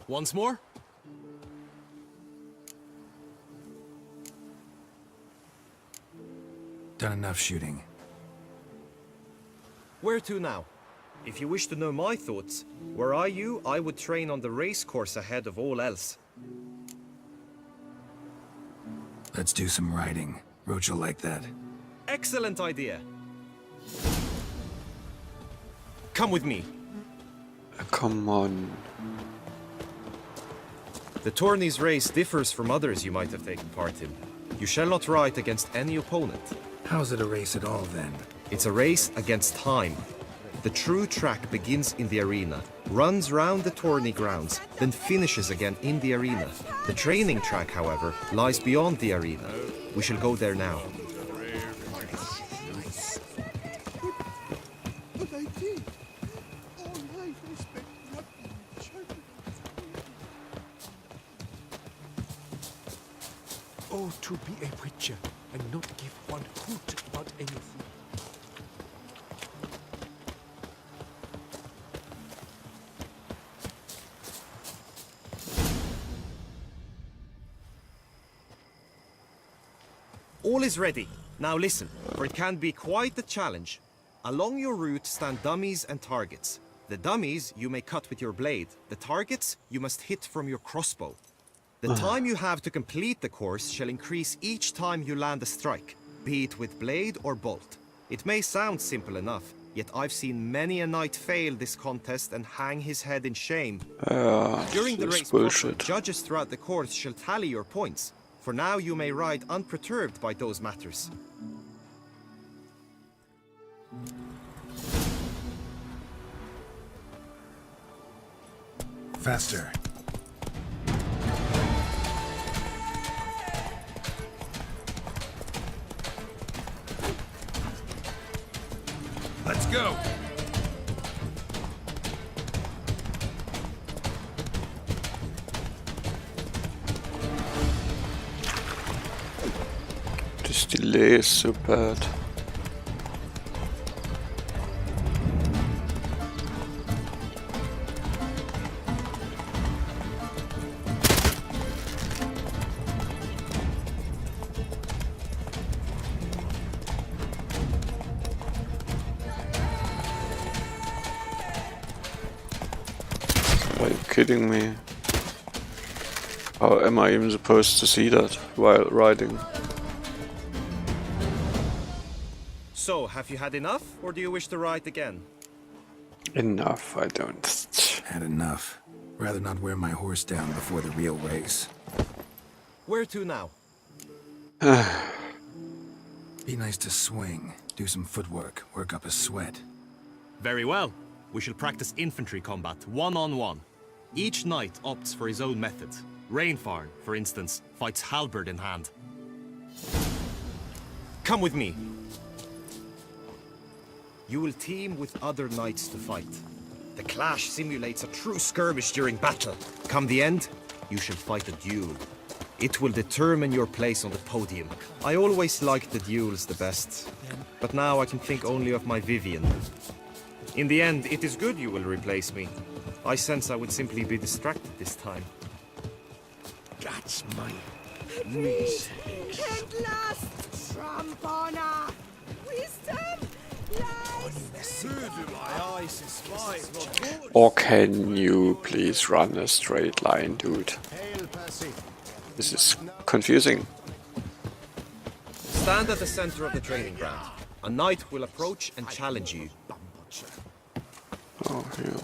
Speaker 8: Once more?
Speaker 4: Done enough shooting.
Speaker 8: Where to now? If you wish to know my thoughts, were I you, I would train on the race course ahead of all else.
Speaker 4: Let's do some riding. Roach will like that.
Speaker 8: Excellent idea. Come with me.
Speaker 1: Come on.
Speaker 8: The tourney's race differs from others you might have taken part in. You shall not ride against any opponent.
Speaker 4: How's it a race at all, then?
Speaker 8: It's a race against time. The true track begins in the arena, runs round the tourney grounds, then finishes again in the arena. The training track, however, lies beyond the arena. We shall go there now.
Speaker 5: But I did. All life I spent rugby and chirping. Oh, to be a witcher and not give one hoot about anything.
Speaker 8: All is ready. Now listen, for it can be quite the challenge. Along your route stand dummies and targets. The dummies you may cut with your blade. The targets you must hit from your crossbow. The time you have to complete the course shall increase each time you land a strike, be it with blade or bolt. It may sound simple enough, yet I've seen many a knight fail this contest and hang his head in shame. During the race proper, judges throughout the course shall tally your points. For now you may ride unperturbed by those matters.
Speaker 4: Faster.
Speaker 7: Let's go!
Speaker 1: This delay is so bad. Are you kidding me? How am I even supposed to see that while riding?
Speaker 8: So, have you had enough, or do you wish to ride again?
Speaker 1: Enough, I don't.
Speaker 4: Had enough. Rather not wear my horse down before the real race.
Speaker 8: Where to now?
Speaker 4: Be nice to swing, do some footwork, work up a sweat.
Speaker 8: Very well. We shall practice infantry combat, one-on-one. Each knight opts for his own method. Rainfarn, for instance, fights halberd in hand. Come with me. You will team with other knights to fight. The clash simulates a true skirmish during battle. Come the end, you shall fight a duel. It will determine your place on the podium. I always liked the duels the best, but now I can think only of my Vivian. In the end, it is good you will replace me. I sense I would simply be distracted this time.
Speaker 5: That's my
Speaker 2: Please, at last, tramp on her. Wisdom lies.
Speaker 1: Or can you please run a straight line, dude? This is confusing.
Speaker 8: Stand at the center of the training ground. A knight will approach and challenge you.
Speaker 1: Oh, yeah.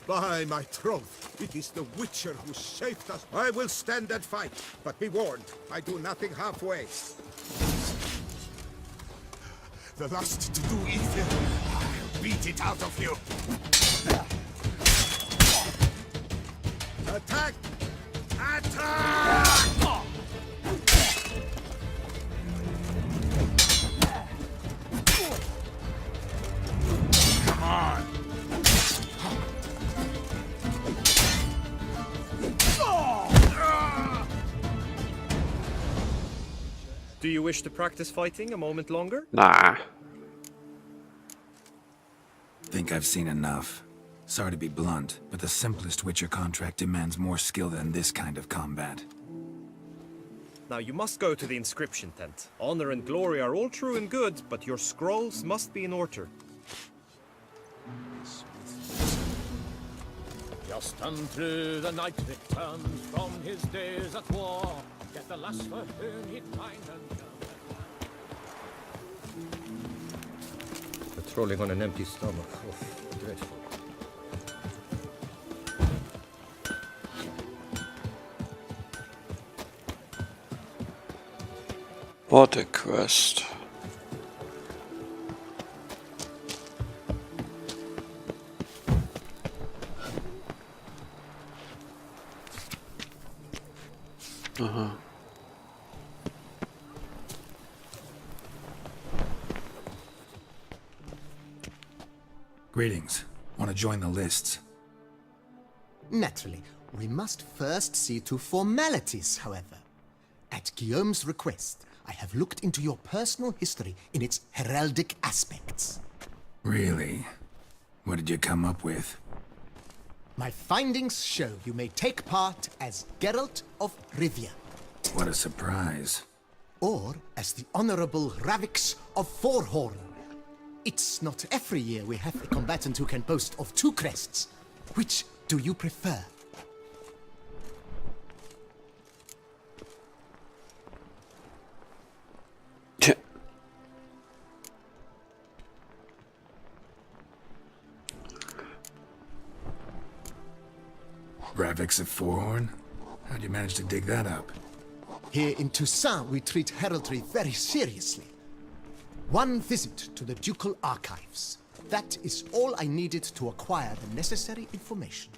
Speaker 5: By my troth, it is the Witcher who saved us. I will stand and fight, but be warned, I do nothing halfway. The lust to do evil, I'll beat it out of you. Attack! Attack! Come on!
Speaker 8: Do you wish to practice fighting a moment longer?
Speaker 1: Nah.
Speaker 4: Think I've seen enough. Sorry to be blunt, but the simplest Witcher contract demands more skill than this kind of combat.
Speaker 8: Now you must go to the inscription tent. Honor and glory are all true and good, but your scrolls must be in order.
Speaker 7: Just unto the knight returned from his days at war. Get the lass for whom he'd find and
Speaker 8: Patrolling on an empty stomach. Oh, dreadful.
Speaker 1: What a quest.
Speaker 4: Greetings. Want to join the lists?
Speaker 9: Naturally, we must first see to formalities, however. At Guillaume's request, I have looked into your personal history in its heraldic aspects.
Speaker 4: Really? What did you come up with?
Speaker 9: My findings show you may take part as Geralt of Rivia,
Speaker 4: What a surprise.
Speaker 9: or as the Honorable Ravix of Forhorn. It's not every year we have a combatant who can boast of 2 crests. Which do you prefer?
Speaker 4: Ravix of Forhorn? How'd you manage to dig that up?
Speaker 9: Here in Toussaint, we treat heraldry very seriously. One visit to the Ducal Archives. That is all I needed to acquire the necessary information.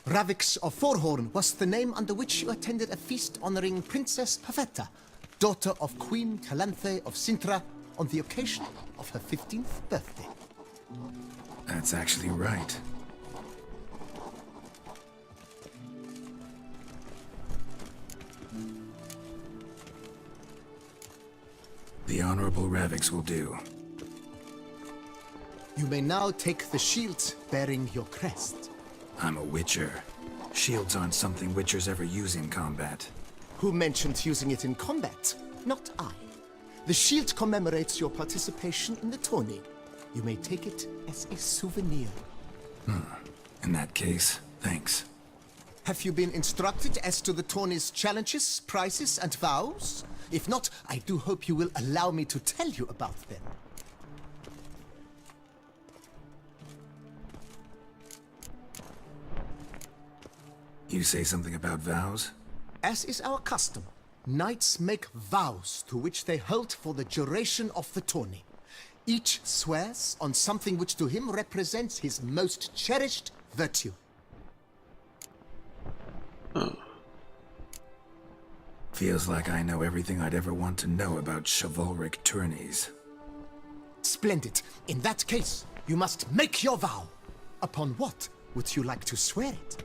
Speaker 9: Ravix of Forhorn was the name under which you attended a feast honoring Princess Pavetta, daughter of Queen Calanthe of Sintra, on the occasion of her 15th birthday.
Speaker 4: That's actually right. The Honorable Ravix will do.
Speaker 9: You may now take the shield bearing your crest.
Speaker 4: I'm a Witcher. Shields aren't something Witchers ever use in combat.
Speaker 9: Who mentioned using it in combat? Not I. The shield commemorates your participation in the tourney. You may take it as a souvenir.
Speaker 4: In that case, thanks.
Speaker 9: Have you been instructed as to the tourney's challenges, prizes, and vows? If not, I do hope you will allow me to tell you about them.
Speaker 4: You say something about vows?
Speaker 9: As is our custom, knights make vows to which they hold for the duration of the tourney. Each swears on something which to him represents his most cherished virtue.
Speaker 4: Feels like I know everything I'd ever want to know about chivalric tourneys.
Speaker 9: Splendid. In that case, you must make your vow. Upon what would you like to swear it?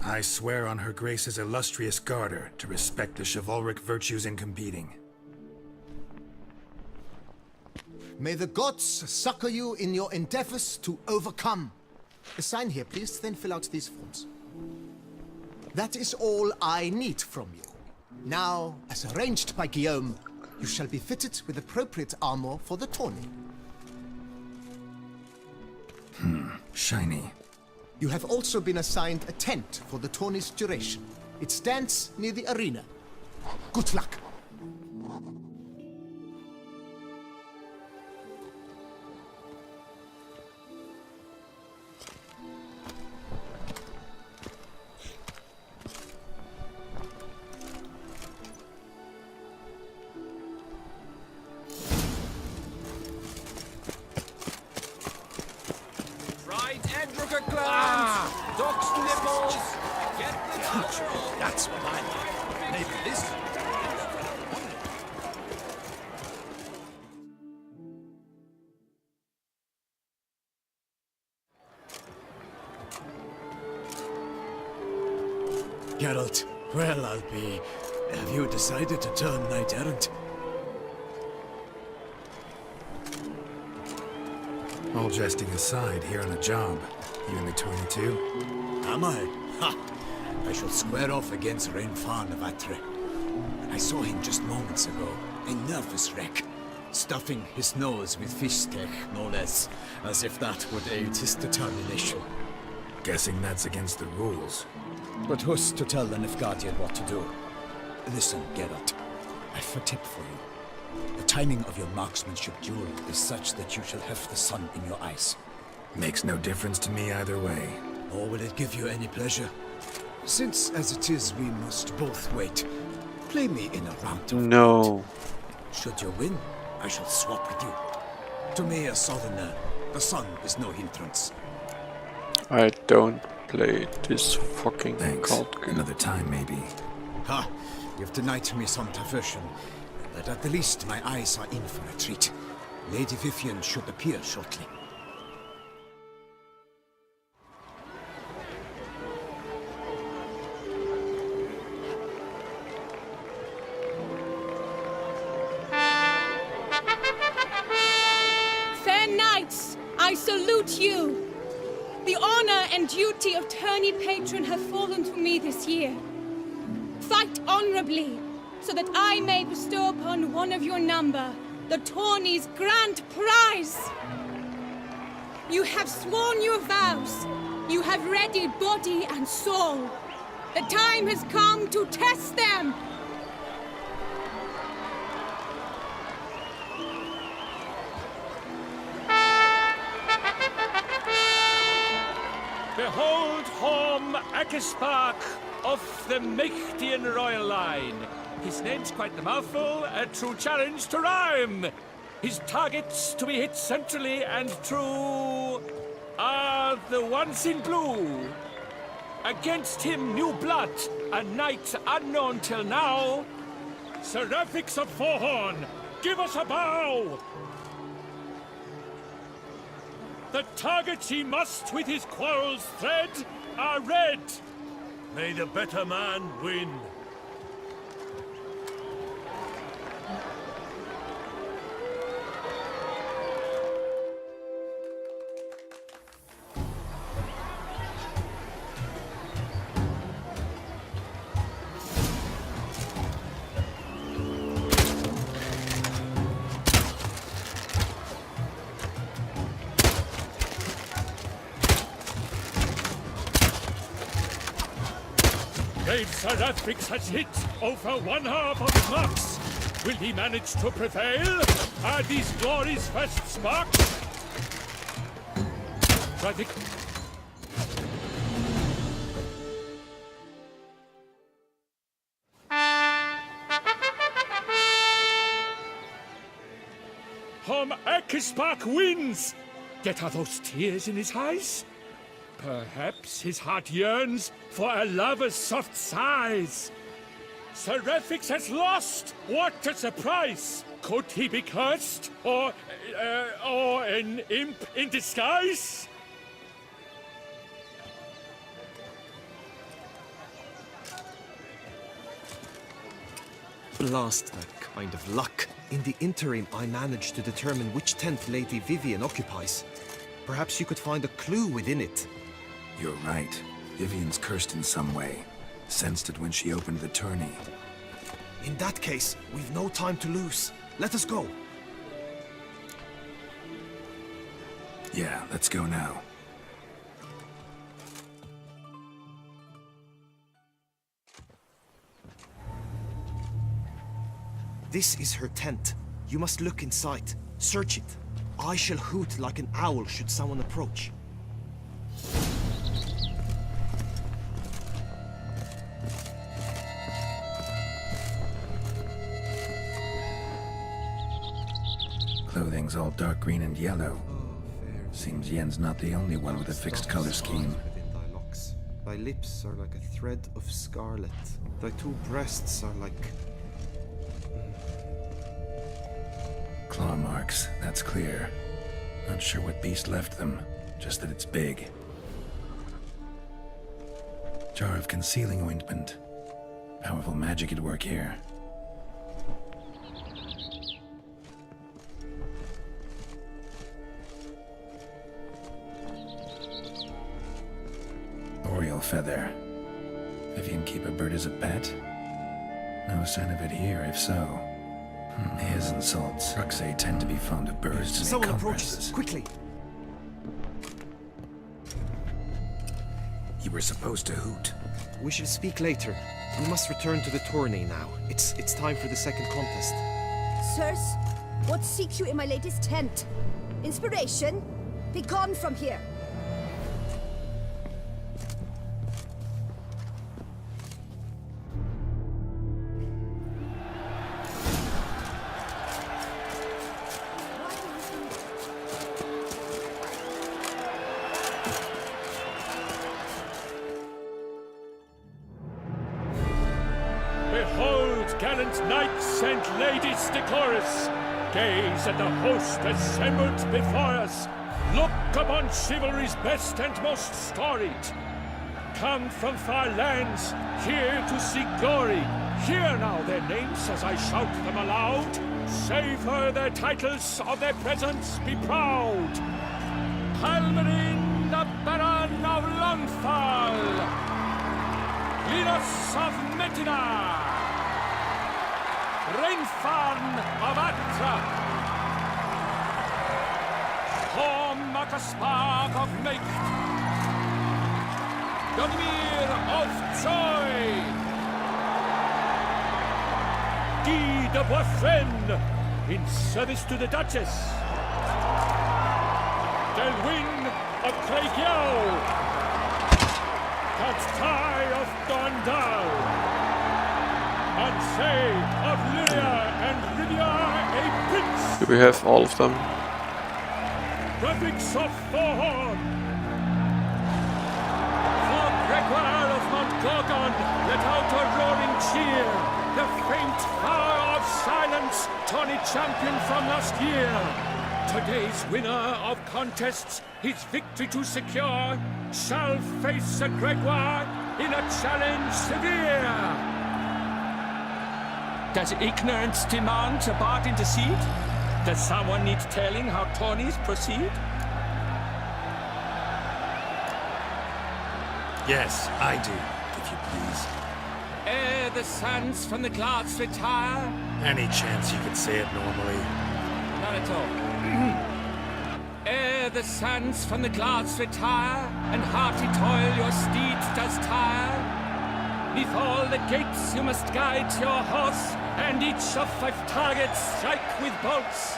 Speaker 4: I swear on Her Grace's illustrious garter to respect the chivalric virtues in competing.
Speaker 9: May the gods succor you in your endeavors to overcome. Sign here, please, then fill out these forms. That is all I need from you. Now, as arranged by Guillaume, you shall be fitted with appropriate armor for the tourney.
Speaker 4: Shiny.
Speaker 9: You have also been assigned a tent for the tourney's duration. It stands near the arena. Good luck.
Speaker 7: That's what I like. Maybe this.
Speaker 10: Geralt, well, I'll be... Have you decided to turn knight-errant?
Speaker 4: All jesting aside, here on the job. You in the tourney too?
Speaker 10: Am I? Ha! I shall square off against Rainfan of Atre. I saw him just moments ago, a nervous wreck, stuffing his nose with fish steak, no less, as if that would aid his determination.
Speaker 4: Guessing that's against the rules.
Speaker 10: But who's to tell the Nilfgaardian what to do? Listen, Geralt, I've a tip for you. The timing of your marksmanship duel is such that you shall have the sun in your eyes.
Speaker 4: Makes no difference to me either way.
Speaker 10: Or will it give you any pleasure? Since, as it is, we must both wait, play me in a round of
Speaker 1: No.
Speaker 10: Should you win, I shall swap with you. To me, a southerner, the sun is no hindrance.
Speaker 1: I don't play this fucking
Speaker 4: Thanks.
Speaker 1: card game.
Speaker 4: Another time, maybe.
Speaker 10: Ha! You've denied me some diversion, but at the least my eyes are in for a treat. Lady Vivian should appear shortly.
Speaker 2: Fair knights, I salute you. The honor and duty of tourney patron have fallen to me this year. Fight honorably, so that I may bestow upon one of your number the tourney's grand prize. You have sworn your vows. You have ready body and soul. The time has come to test them.
Speaker 7: Behold Horm Akispark of the Mechtian royal line. His name's quite the mouthful, a true challenge to rhyme. His targets to be hit centrally and true are the ones in blue. Against him, new blood, a knight unknown till now. Seraphix of Forhorn, give us a bow! The targets he must with his quarrels thread are red. May the better man win. Brave Seraphrix has hit over one half of his marks. Will he manage to prevail? Are these glories first sparked? Tragic. Akispark wins! Yet are those tears in his eyes? Perhaps his heart yearns for a lover's soft sighs. Seraphrix has lost! What a surprise! Could he be cursed? Or an imp in disguise?
Speaker 8: Blast that kind of luck. In the interim, I managed to determine which tent Lady Vivian occupies. Perhaps you could find a clue within it.
Speaker 4: You're right. Vivian's cursed in some way. Sensed it when she opened the tourney.
Speaker 8: In that case, we've no time to lose. Let us go.
Speaker 4: Yeah, let's go now.
Speaker 8: This is her tent. You must look inside. Search it. I shall hoot like an owl should someone approach.
Speaker 4: Clothing's all dark green and yellow. Seems Yen's not the only one with a fixed color scheme.
Speaker 8: Within thy locks. Thy lips are like a thread of scarlet. Thy two breasts are like...
Speaker 4: Claw marks, that's clear. Not sure what beast left them, just that it's big. Jar of concealing ointment. Powerful magic at work here. Oriole feather. Vivian keep a bird as a pet? No sign of it here, if so. His insults. Ruxay tend to be fond of birds and
Speaker 8: someone
Speaker 4: compresses.
Speaker 8: approaches. Quickly!
Speaker 4: You were supposed to hoot.
Speaker 8: We shall speak later. We must return to the tourney now. It's time for the second contest.
Speaker 11: Sirs, what seek you in my lady's tent? Inspiration? Be gone from here!
Speaker 7: Behold, gallant knights and ladies decorous! Gaze at the host assembled before us! Look upon chivalry's best and most storied! Come from far lands, here to seek glory! Hear now their names as I shout them aloud! Savor their titles, of their presence be proud! Halmarin, the Baron of Longfall! Linos of Metina! Rainfarn of Atra! Horm Akispark of Make! Donimir of Joy! Guy de Boisfren, in service to the Duchess! Delwyn of Craigyow! Ty of Gondal, and say of Lyria and Rivia a prince.
Speaker 1: Do we have all of them?
Speaker 7: Graphics of Thorn. For Gregoire of Mount Gorgon, let out a roaring cheer. The faint power of silence, Tawny champion from last year. Today's winner of contests, his victory to secure, shall face Sir Gregoire in a challenge severe. Does ignorance demand a bard intercede? Does someone need telling how tourneys proceed?
Speaker 10: Yes, I do, if you please.
Speaker 7: Ere the suns from the clouds retire?
Speaker 10: Any chance you could say it normally?
Speaker 7: Not at all. Ere the suns from the clouds retire, and hearty toil your steeds does tire, Before the gates you must guide your horse, and each of 5 targets strike with bolts.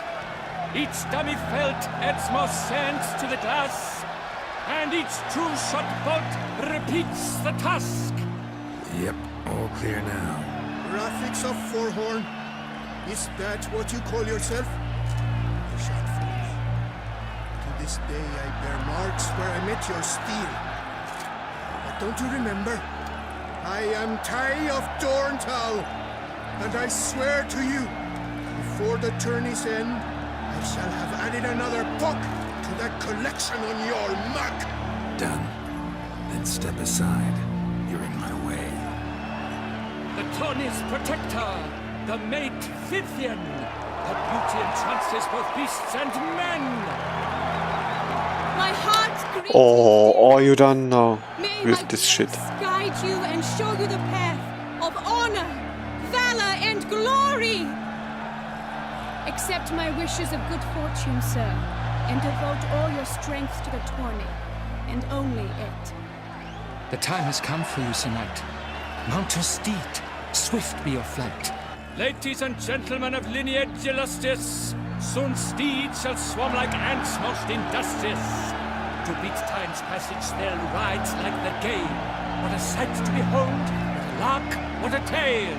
Speaker 7: Each dummy felt adds more sand to the glass, and each true shot bolt repeats the task.
Speaker 4: Yep, all clear now.
Speaker 5: Graphics of Forhorn. Is that what you call yourself? You shot fools. To this day I bear marks where I met your steel. But don't you remember? I am Tai of Dorntal, and I swear to you, before the tourney's end, I shall have added another book to that collection on your mark.
Speaker 4: Done. Then step aside. You're in my way.
Speaker 7: The tourney's protector, the mate Vivian. Her beauty entrances both beasts and men.
Speaker 2: My heart grieves.
Speaker 1: Oh, are you done now
Speaker 2: May
Speaker 1: with
Speaker 2: my
Speaker 1: this shit?
Speaker 2: gifts guide you and show you the path of honor, valor, and glory. Accept my wishes of good fortune, sir, and devote all your strength to the tourney, and only it.
Speaker 12: The time has come for you, Sir Knight. Mount your steed. Swift be your flight.
Speaker 7: Ladies and gentlemen of lineage illustrious, soon steeds shall swarm like ants most industrious. To beat time's passage they'll ride like the gale. What a sight to behold, what a lark, what a tale!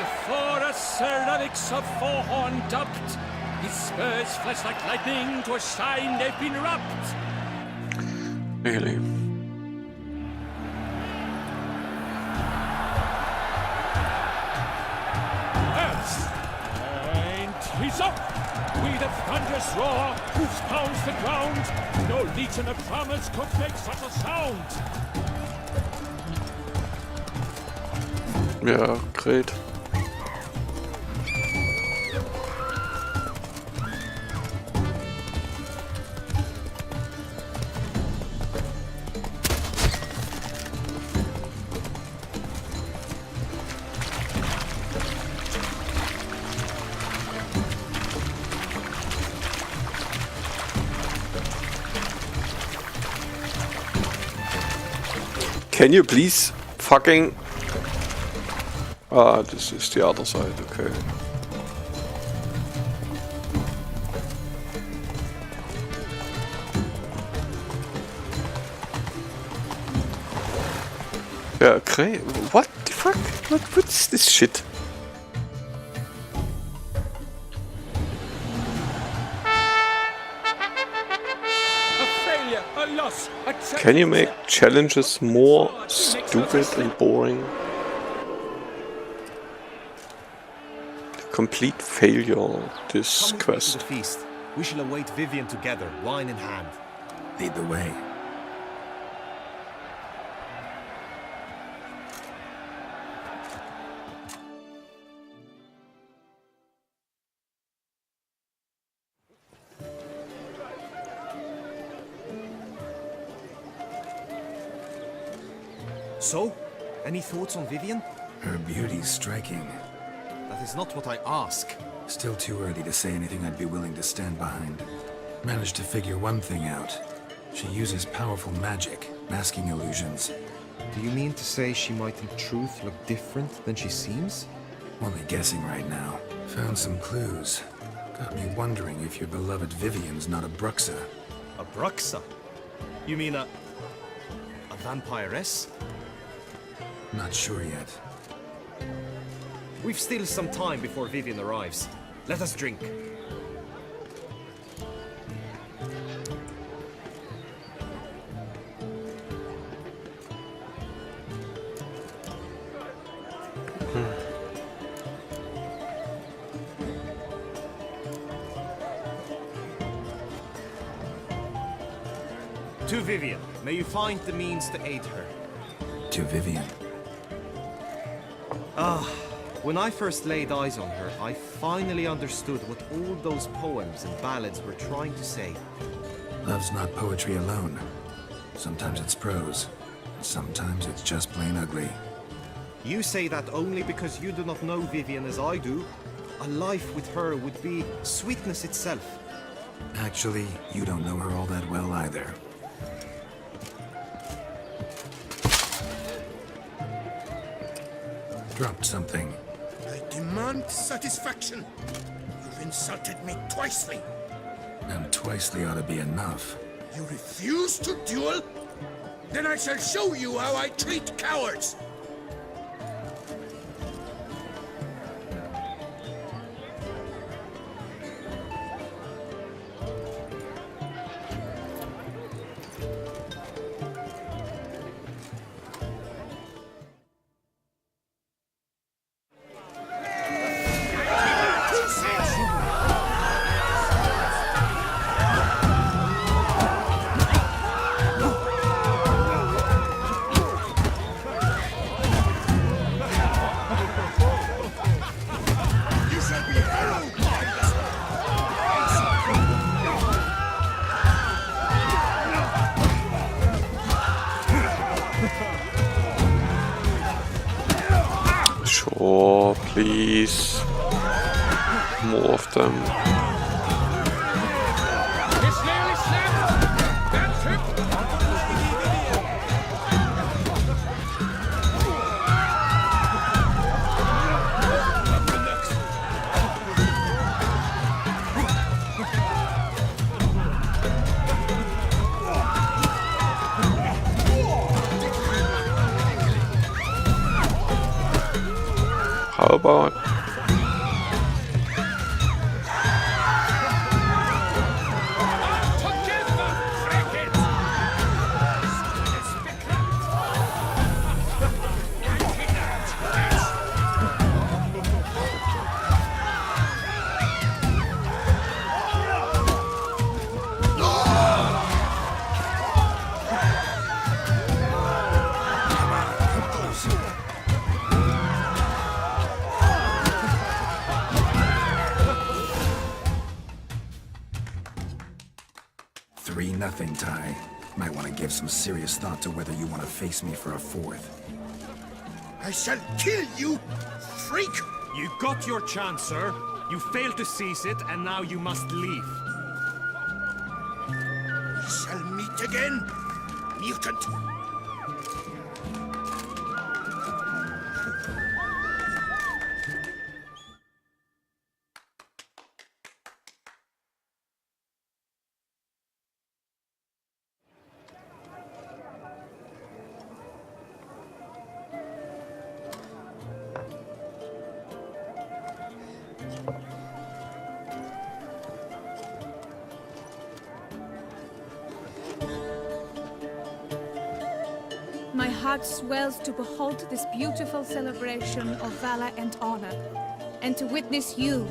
Speaker 7: Before us Sir Radix of Forhorn dubbed, his spurs flash like lightning, to a shine they've been rubbed.
Speaker 1: Really?
Speaker 7: And he's up! With a thunderous roar, hoofs pounds the ground. No legion of drummers could make such a sound.
Speaker 1: Yeah, great. Can you please fucking... Ah, this is the other side, okay. Yeah, great. What the fuck? What's this shit? Can you make challenges more stupid and boring? Complete failure, this quest.
Speaker 8: To the feast. We shall await Vivian together, wine in hand.
Speaker 4: Lead the way.
Speaker 8: So, any thoughts on Vivian?
Speaker 4: Her beauty's striking.
Speaker 8: That is not what I ask.
Speaker 4: Still too early to say anything I'd be willing to stand behind. Managed to figure one thing out. She uses powerful magic, masking illusions.
Speaker 8: Do you mean to say she might in truth look different than she seems?
Speaker 4: Only guessing right now. Found some clues. Got me wondering if your beloved Vivian's not a Bruxa.
Speaker 8: A Bruxa? You mean a vampiress?
Speaker 4: Not sure yet.
Speaker 8: We've still some time before Vivian arrives. Let us drink. To Vivian, may you find the means to aid her.
Speaker 4: To Vivian.
Speaker 8: When I first laid eyes on her, I finally understood what all those poems and ballads were trying to say.
Speaker 4: Love's not poetry alone. Sometimes it's prose. Sometimes it's just plain ugly.
Speaker 8: You say that only because you do not know Vivian as I do. A life with her would be sweetness itself.
Speaker 4: Actually, you don't know her all that well either. dropped something.
Speaker 5: I demand satisfaction. You've insulted me twicely.
Speaker 4: And twicely ought to be enough.
Speaker 5: You refuse to duel? Then I shall show you how I treat cowards!
Speaker 1: Sure, please. More of them.
Speaker 7: It's nearly snapped! That's it!
Speaker 1: How about
Speaker 4: Nothing, Ty. Might want to give some serious thought to whether you want to face me for a fourth.
Speaker 5: I shall kill you, freak!
Speaker 8: You got your chance, sir. You failed to seize it, and now you must leave.
Speaker 5: We shall meet again, mutant!
Speaker 2: My heart swells to behold this beautiful celebration of valor and honor, and to witness you,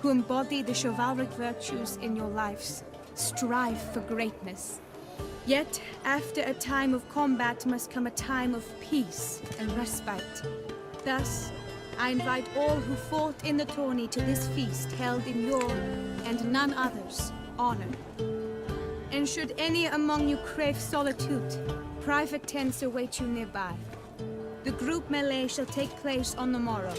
Speaker 2: who embody the chivalric virtues in your lives, strive for greatness. Yet, after a time of combat must come a time of peace and respite. Thus, I invite all who fought in the tourney to this feast held in your, and none other's, honor. And should any among you crave solitude, private tents await you nearby. The group melee shall take place on the morrow.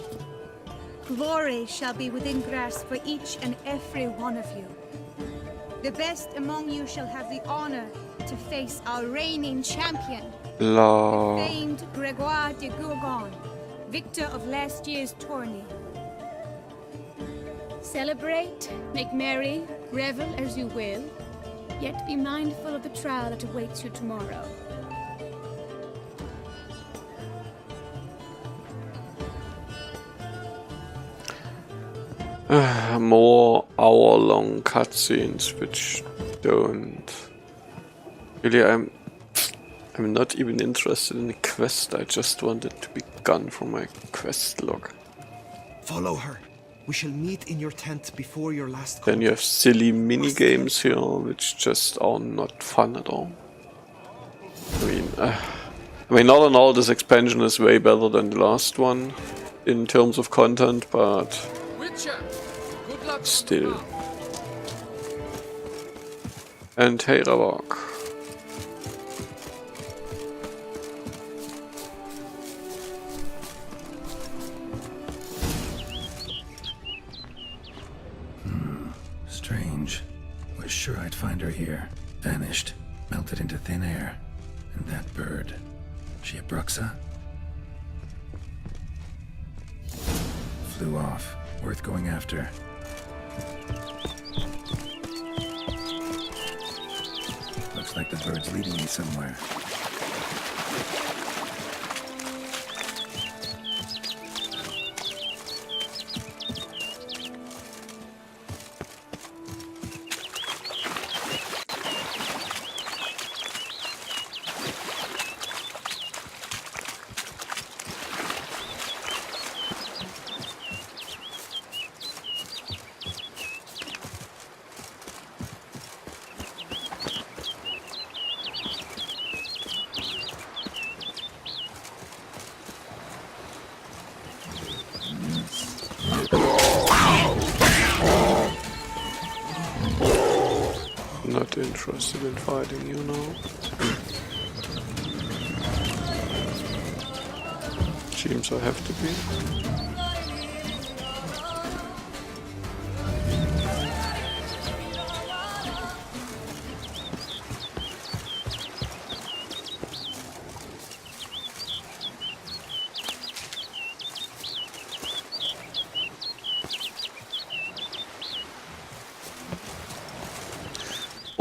Speaker 2: Glory shall be within grasp for each and every one of you. The best among you shall have the honor to face our reigning champion, the famed Gregoire de Gourgon, victor of last year's tourney. Celebrate, make merry, revel as you will, yet be mindful of the trial that awaits you tomorrow.
Speaker 1: More hour-long cutscenes, which don't really. I'm not even interested in the quest. I just want it to be gone from my quest log.
Speaker 8: Follow her. We shall meet in your tent before your last.
Speaker 1: Then you have silly mini games here, which just are not fun at all. I mean, all in all, this expansion is way better than the last one in terms of content, but still. And hey, Ravok.
Speaker 4: Strange. Was sure I'd find her here. Vanished. Melted into thin air. And that bird. She a Bruxa? Flew off. Worth going after. Looks like the bird's leading me somewhere.
Speaker 1: Not interested in fighting you now. Seems I have to be.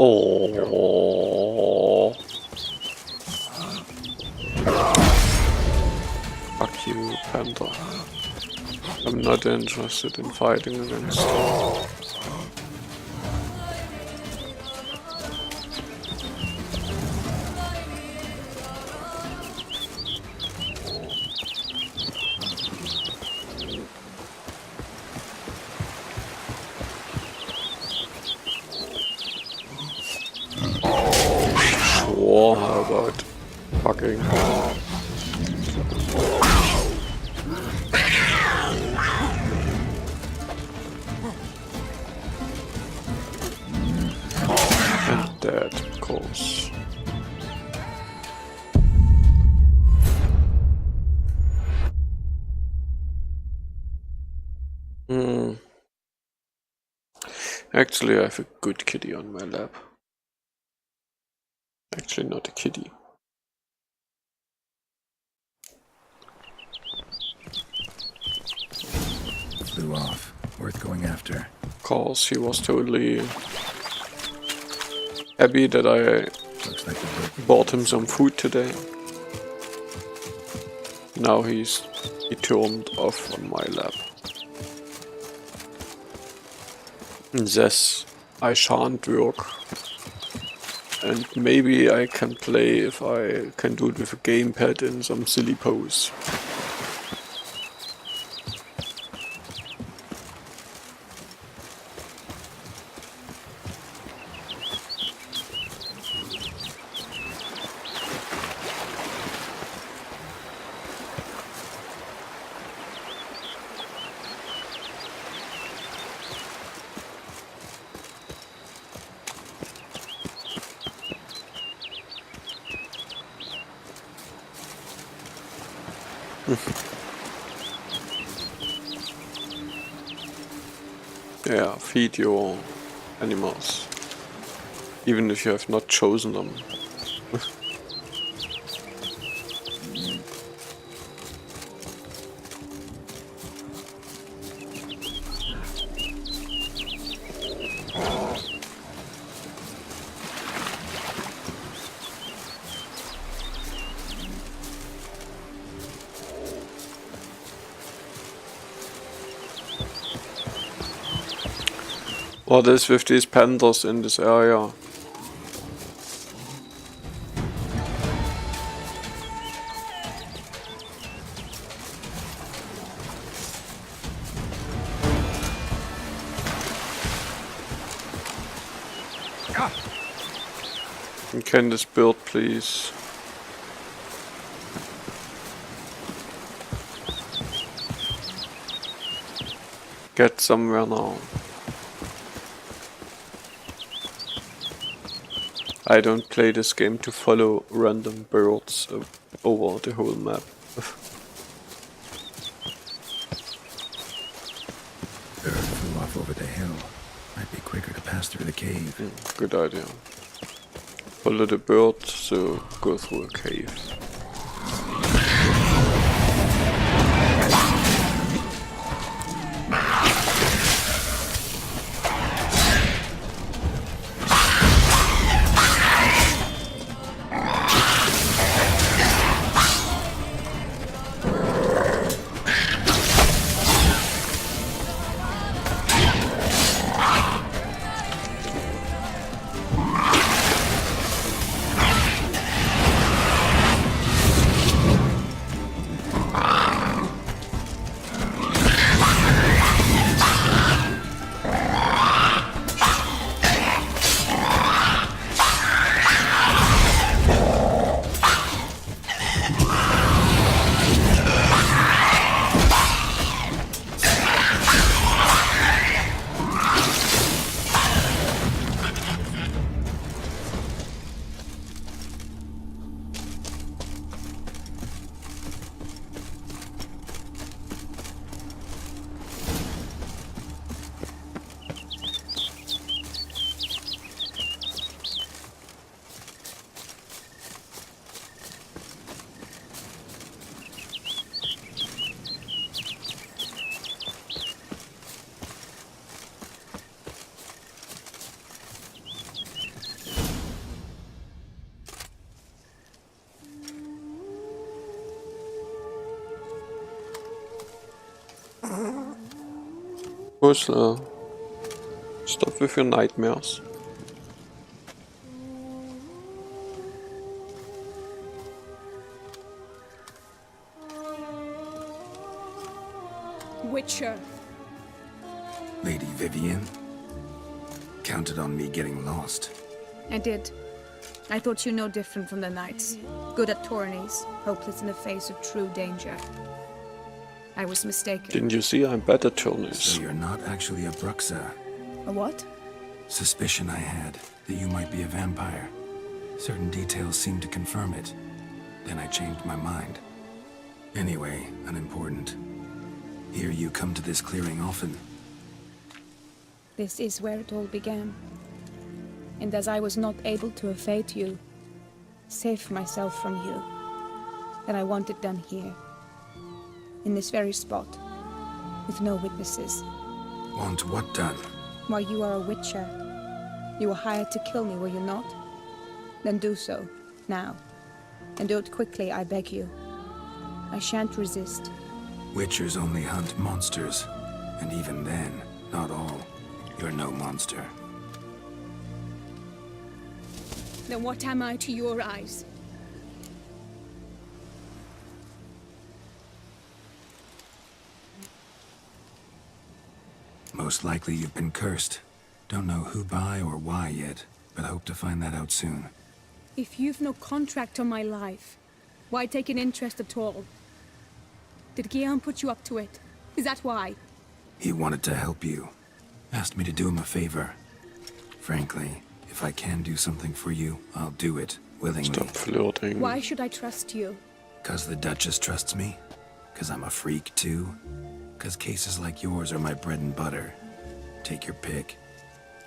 Speaker 1: Oh, fuck you, Panther. I'm not interested in fighting against you. Sure, how about fucking... And dead, of course. Actually, I have a good kitty on my lap. Actually, not a kitty.
Speaker 4: Flew off. Worth going after.
Speaker 1: Cause he was totally happy that I
Speaker 4: Looks like the bird.
Speaker 1: bought him some food today. Now he turned off on my lap. This I shan't work. And maybe I can play if I can do it with a gamepad in some silly pose. Yeah, feed your animals, even if you have not chosen them. What is with these pandas in this area? And can this bird please? Get somewhere now. I don't play this game to follow random birds over the whole map.
Speaker 4: Bird flew off over the hill. Might be quicker to pass through the cave.
Speaker 1: Good idea. Follow the bird, so go through a cave. puzzle. Stop with your nightmares.
Speaker 2: Witcher.
Speaker 4: Lady Vivian? Counted on me getting lost.
Speaker 2: I did. I thought you no different from the knights. Good at tourneys, hopeless in the face of true danger. I was mistaken.
Speaker 1: Didn't you see I'm better at tourneys?
Speaker 4: So you're not actually a Bruxa.
Speaker 2: A what?
Speaker 4: Suspicion I had that you might be a vampire. Certain details seemed to confirm it. Then I changed my mind. Anyway, unimportant. Here you come to this clearing often.
Speaker 2: This is where it all began. And as I was not able to evade you, save myself from you, then I want it done here. In this very spot, with no witnesses.
Speaker 4: Want what done?
Speaker 2: Why, you are a witcher. You were hired to kill me, were you not? Then do so, now. And do it quickly, I beg you. I shan't resist.
Speaker 4: Witchers only hunt monsters. And even then, not all. You're no monster.
Speaker 2: Then what am I to your eyes?
Speaker 4: Most likely you've been cursed. Don't know who by or why yet, but hope to find that out soon.
Speaker 2: If you've no contract on my life, why take an interest at all? Did Guillaume put you up to it? Is that why?
Speaker 4: He wanted to help you. Asked me to do him a favor. Frankly, if I can do something for you, I'll do it, willingly.
Speaker 1: Stop flirting.
Speaker 2: Why should I trust you?
Speaker 4: 'Cause the Duchess trusts me? 'Cause I'm a freak, too? 'Cause cases like yours are my bread and butter. Take your pick.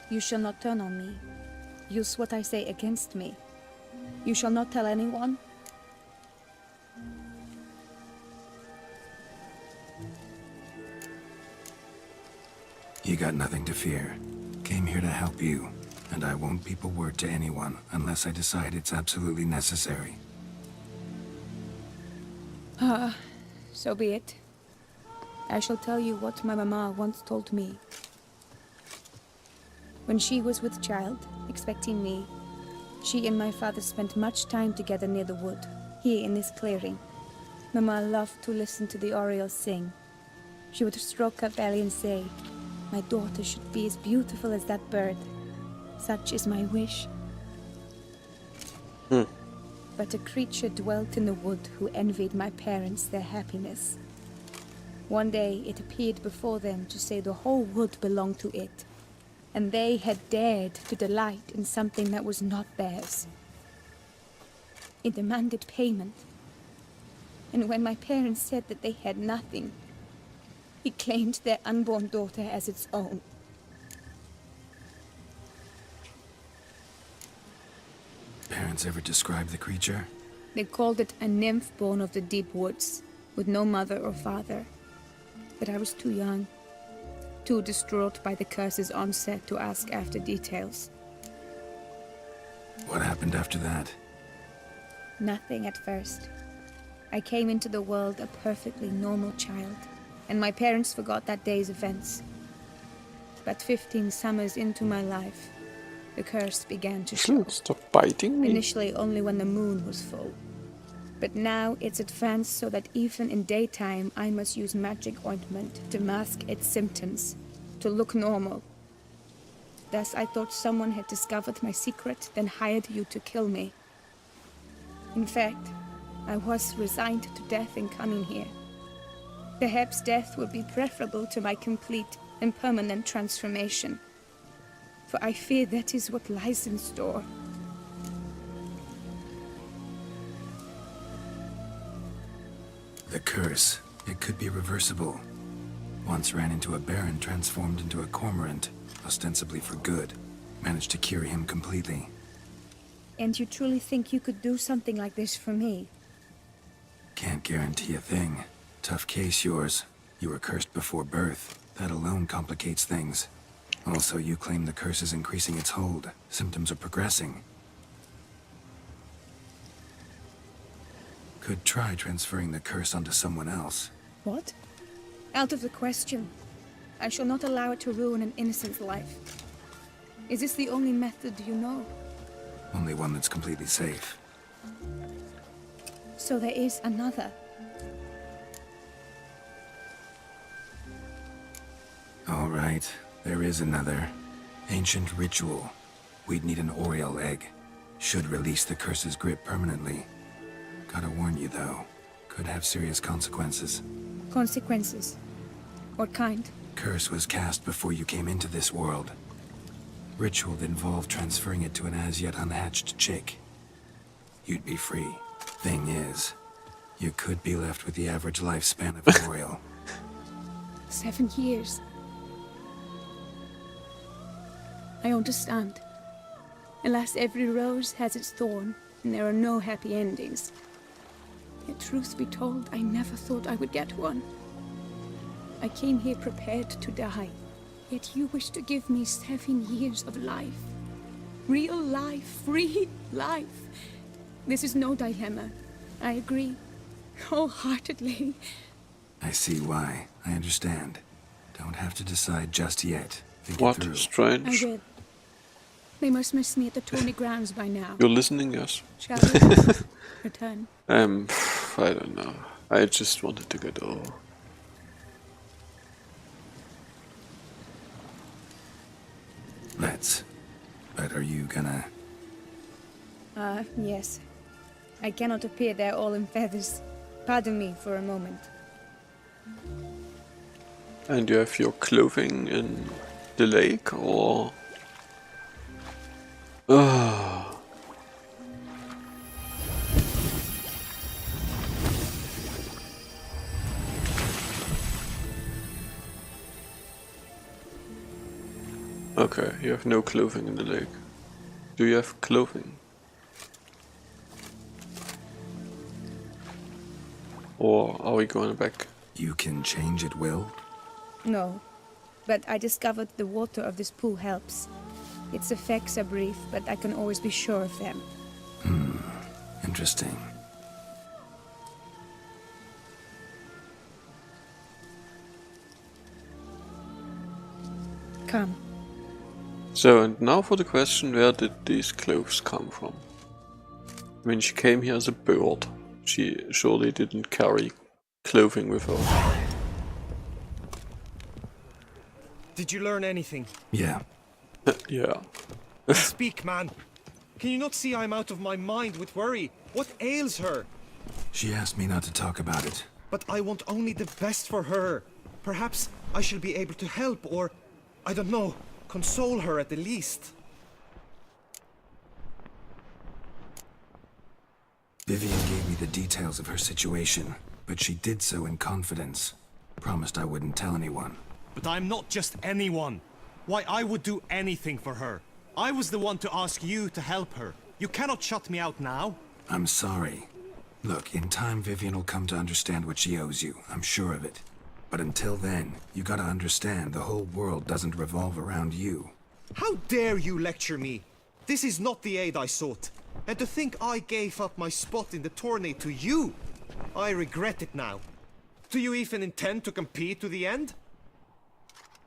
Speaker 2: You shall not turn on me. Use what I say against me. You shall not tell anyone?
Speaker 4: You got nothing to fear. Came here to help you, and I won't peep a word to anyone unless I decide it's absolutely necessary.
Speaker 2: So be it. I shall tell you what my mama once told me. When she was with child, expecting me, she and my father spent much time together near the wood, here in this clearing. Mama loved to listen to the orioles sing. She would stroke her belly and say, "My daughter should be as beautiful as that bird. Such is my wish." But a creature dwelt in the wood who envied my parents their happiness. One day it appeared before them to say the whole wood belonged to it, and they had dared to delight in something that was not theirs. It demanded payment. And when my parents said that they had nothing, it claimed their unborn daughter as its own.
Speaker 4: Parents ever describe the creature?
Speaker 2: They called it a nymph born of the deep woods, with no mother or father. But I was too young, too distraught by the curse's onset to ask after details.
Speaker 4: What happened after that?
Speaker 2: Nothing at first. I came into the world a perfectly normal child, and my parents forgot that day's events. But 15 summers into my life, the curse began to show.
Speaker 1: Stop biting me.
Speaker 2: Initially only when the moon was full. But now it's advanced so that even in daytime I must use magic ointment to mask its symptoms, to look normal. Thus I thought someone had discovered my secret, then hired you to kill me. In fact, I was resigned to death in coming here. Perhaps death would be preferable to my complete and permanent transformation. For I fear that is what lies in store.
Speaker 4: The curse. It could be reversible. Once ran into a baron transformed into a cormorant, ostensibly for good. Managed to cure him completely.
Speaker 2: And you truly think you could do something like this for me?
Speaker 4: Can't guarantee a thing. Tough case, yours. You were cursed before birth. That alone complicates things. Also, you claim the curse is increasing its hold. Symptoms are progressing. Could try transferring the curse onto someone else.
Speaker 2: What? Out of the question. I shall not allow it to ruin an innocent's life. Is this the only method you know?
Speaker 4: Only one that's completely safe.
Speaker 2: So there is another.
Speaker 4: All right, there is another. Ancient ritual. We'd need an Oriole egg. Should release the curse's grip permanently. Gotta warn you though, could have serious consequences.
Speaker 2: Consequences? What kind?
Speaker 4: Curse was cast before you came into this world. Ritual that involved transferring it to an as-yet unhatched chick. You'd be free. Thing is, you could be left with the average lifespan of an Oriole.
Speaker 2: 7 years. I understand. Alas, every rose has its thorn, and there are no happy endings. Yet, truth be told, I never thought I would get one. I came here prepared to die, yet you wish to give me 7 years of life. Real life, free life. This is no dilemma. I agree, wholeheartedly.
Speaker 4: I see why. I understand. Don't have to decide just yet. Think it
Speaker 1: What?
Speaker 4: through.
Speaker 1: Strange.
Speaker 2: I will. They must miss me at the tourney grounds by now.
Speaker 1: You're listening, yes?
Speaker 2: Shall we return?
Speaker 1: I don't know. I just wanted to get over.
Speaker 4: Let's. But are you gonna...
Speaker 2: Yes. I cannot appear there all in feathers. Pardon me for a moment.
Speaker 1: And you have your clothing in the lake, or... Okay, you have no clothing in the lake. Do you have clothing? Or are we going back?
Speaker 4: You can change at will?
Speaker 2: No. But I discovered the water of this pool helps. Its effects are brief, but I can always be sure of them.
Speaker 4: Interesting.
Speaker 2: Come.
Speaker 1: So, and now for the question, where did these clothes come from? I mean, she came here as a bird. She surely didn't carry clothing with her.
Speaker 8: Did you learn anything?
Speaker 4: Yeah.
Speaker 1: Yeah.
Speaker 8: Speak, man. Can you not see I'm out of my mind with worry? What ails her?
Speaker 4: She asked me not to talk about it.
Speaker 8: But I want only the best for her. Perhaps I shall be able to help, or, I don't know, console her at the least.
Speaker 4: Vivian gave me the details of her situation, but she did so in confidence. Promised I wouldn't tell anyone.
Speaker 8: But I'm not just anyone. Why, I would do anything for her. I was the one to ask you to help her. You cannot shut me out now.
Speaker 4: I'm sorry. Look, in time Vivian will come to understand what she owes you. I'm sure of it. But until then, you gotta understand the whole world doesn't revolve around you.
Speaker 8: How dare you lecture me? This is not the aid I sought. And to think I gave up my spot in the tourney to you. I regret it now. Do you even intend to compete to the end?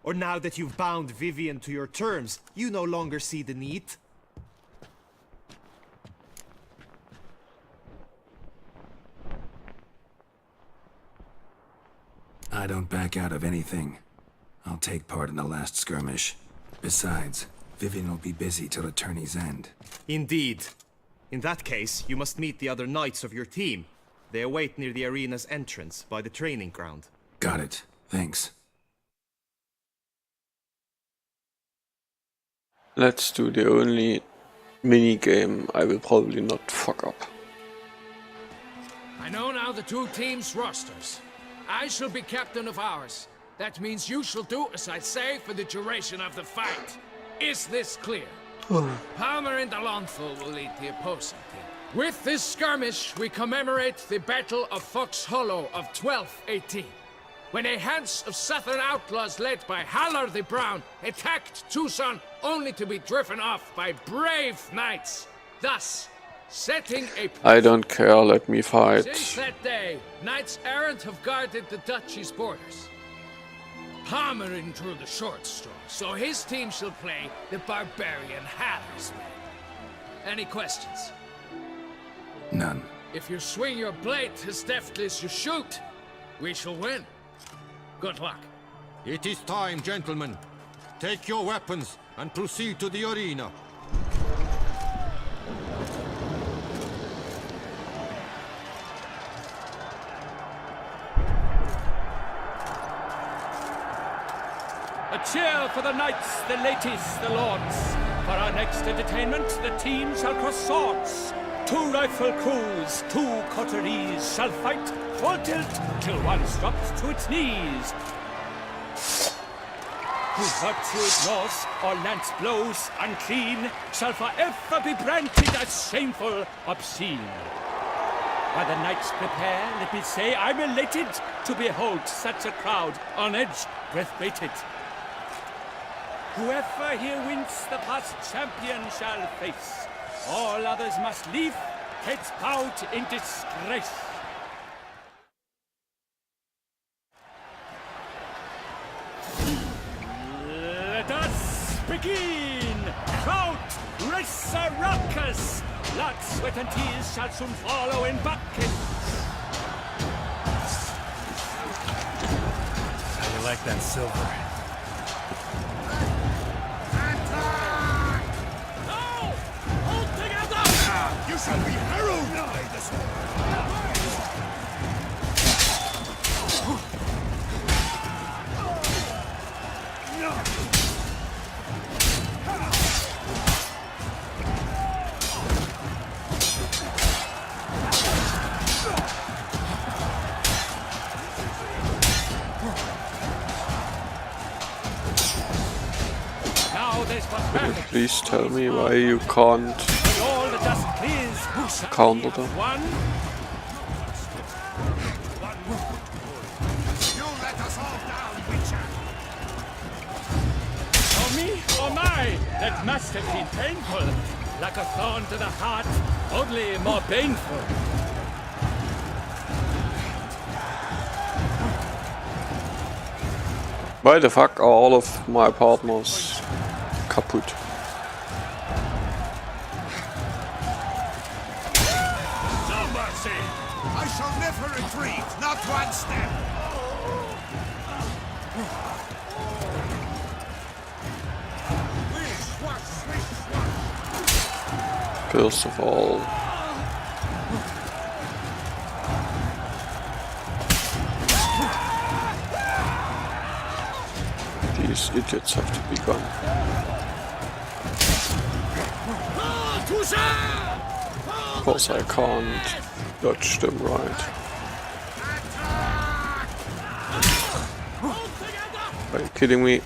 Speaker 8: Or now that you've bound Vivian to your terms, you no longer see the need?
Speaker 4: I don't back out of anything. I'll take part in the last skirmish. Besides, Vivian will be busy till the tourney's end.
Speaker 8: Indeed. In that case, you must meet the other knights of your team. They await near the arena's entrance, by the training ground.
Speaker 4: Got it. Thanks.
Speaker 1: Let's do the only mini-game I will probably not fuck up.
Speaker 12: I know now the two teams' rosters. I shall be captain of ours. That means you shall do as I say for the duration of the fight. Is this clear? Palmer and Alonso will lead the opposing team. With this skirmish, we commemorate the Battle of Fox Hollow of 1218, when a Hans of Southern outlaws led by Halar the Brown attacked Tucson only to be driven off by brave knights, thus setting a...
Speaker 1: I don't care, let me fight.
Speaker 12: Since that day, knights errant have guarded the duchy's borders. Palmerin drew the short straw, so his team shall play the barbarian Hatter's men. Any questions?
Speaker 4: None.
Speaker 12: If you swing your blade as deftly as you shoot, we shall win. Good luck.
Speaker 13: It is time, gentlemen. Take your weapons and proceed to the arena.
Speaker 7: A cheer for the knights, the ladies, the lords. For our next entertainment, the team shall cross swords. 2 rifle crews, 2 coteries shall fight full tilt till one drops to its knees. Who virtue ignores or lance blows unclean shall forever be branded as shameful, obscene. While the knights prepare, let me say I'm elated to behold such a crowd on edge, breath-baited. Whoever here wins the past champion shall face. All others must leave, heads bowed in disgrace. Let us begin! Crowd, race a ruckus! Blood, sweat and tears shall soon follow in buckets.
Speaker 10: How you like that silver?
Speaker 5: You shall be harrowed by the sword.
Speaker 7: Now there's but one.
Speaker 1: Please tell me why you can't
Speaker 7: All the dust clears, who shall
Speaker 1: counter
Speaker 7: be
Speaker 1: them.
Speaker 7: one?
Speaker 5: You let us all down, Witcher.
Speaker 7: Oh me, oh my, that must have been painful. Like a thorn to the heart, only more painful.
Speaker 1: Why the fuck are all of my partners kaputt?
Speaker 5: No mercy! I shall never retreat, not one step!
Speaker 1: First of all, these idiots have to be gone. Of course I can't dodge them right. Are you kidding me?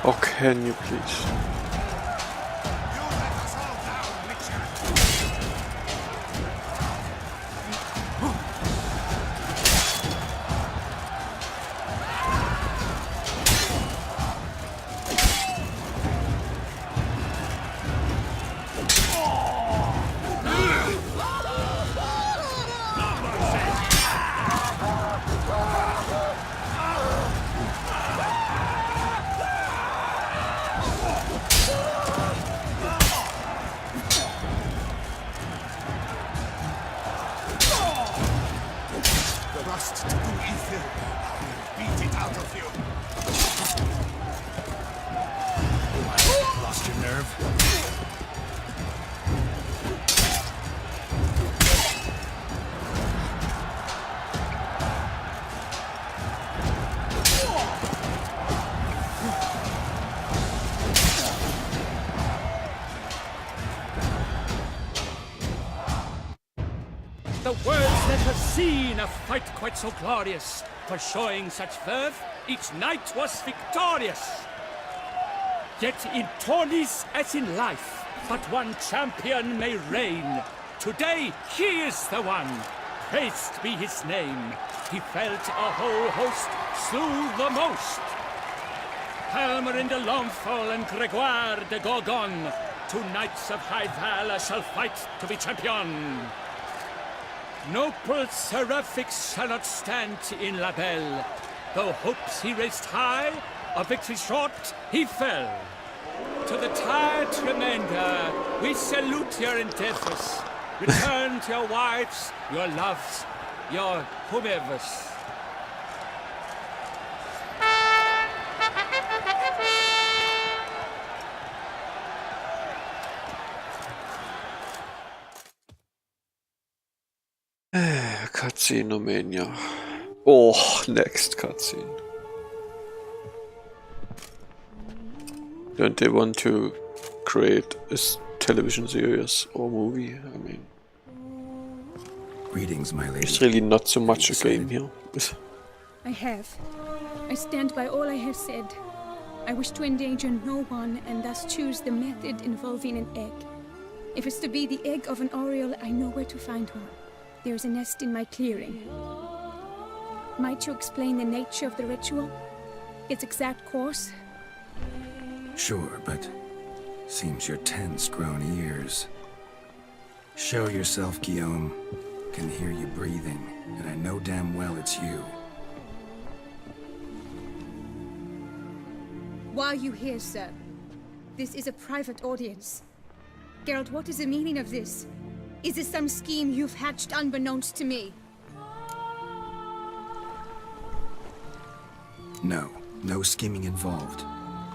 Speaker 1: Oh, can you please?
Speaker 5: Rust to ether. Beat it out of you.
Speaker 10: Lost your nerve?
Speaker 7: The world's never seen a fight quite so glorious. For showing such verve, each knight was victorious. Yet in tourneys as in life, but one champion may reign. Today he is the one. Praised be his name. He felt a whole host, slew the most. Palmerin de Longfall and Gregoire de Gorgon, 2 knights of high valor shall fight to be champion. Noble Seraphix shall not stand in La Belle. Though hopes he raised high, of victory short he fell. To the tired remainder, we salute your endeavors. Return to your wives, your loves, your whomevers.
Speaker 1: Cutscene Romania. Oh, next cutscene. Don't they want to create a television series or movie? I mean,
Speaker 4: Greetings, my lady.
Speaker 1: it's really not so much a game here.
Speaker 2: I have. I stand by all I have said. I wish to endanger no one and thus choose the method involving an egg. If it's to be the egg of an oriole, I know where to find one. There's a nest in my clearing. Might you explain the nature of the ritual? Its exact course?
Speaker 4: Sure, but seems you're tense, grown ears. Show yourself, Guillaume. Can hear you breathing, and I know damn well it's you.
Speaker 2: Why are you here, sir? This is a private audience. Geralt, what is the meaning of this? Is this some scheme you've hatched unbeknownst to me?
Speaker 4: No, no scheming involved.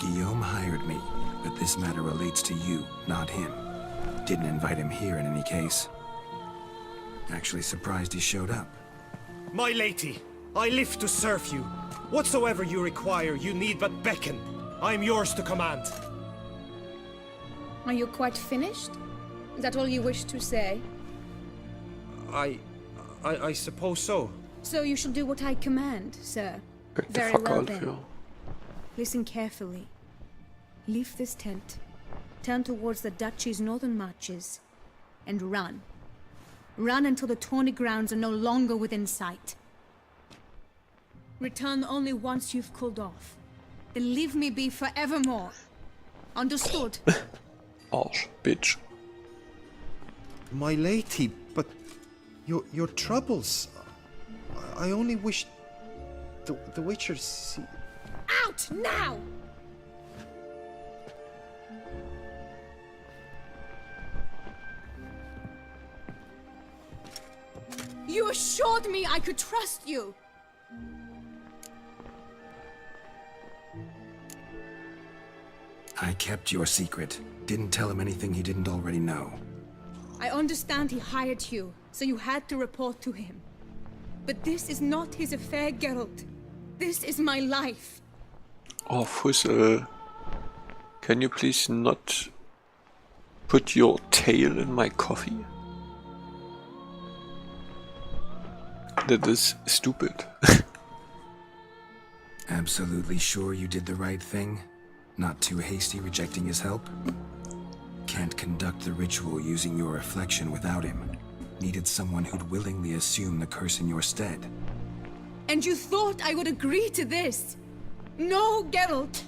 Speaker 4: Guillaume hired me, but this matter relates to you, not him. Didn't invite him here in any case. Actually surprised he showed up.
Speaker 8: My lady, I live to serve you. Whatsoever you require, you need but beckon. I am yours to command.
Speaker 2: Are you quite finished? Is that all you wish to say?
Speaker 8: I suppose so.
Speaker 2: So you shall do what I command, sir.
Speaker 1: Get the
Speaker 2: Very
Speaker 1: fuck
Speaker 2: well
Speaker 1: out
Speaker 2: then.
Speaker 1: of here.
Speaker 2: Listen carefully. Leave this tent, turn towards the duchy's northern marches, and run. Run until the tawny grounds are no longer within sight. Return only once you've cooled off. Then leave me be forevermore. Understood?
Speaker 1: Arsch, bitch.
Speaker 8: My lady, but your troubles. I only wish the Witcher see.
Speaker 2: Out now! You assured me I could trust you!
Speaker 4: I kept your secret. Didn't tell him anything he didn't already know.
Speaker 2: I understand he hired you, so you had to report to him. But this is not his affair, Geralt. This is my life.
Speaker 1: Oh, Fussel. Can you please not put your tail in my coffee? That is stupid.
Speaker 4: Absolutely sure you did the right thing? Not too hasty rejecting his help? Can't conduct the ritual using your reflection without him. Needed someone who'd willingly assume the curse in your stead.
Speaker 2: And you thought I would agree to this? No, Geralt!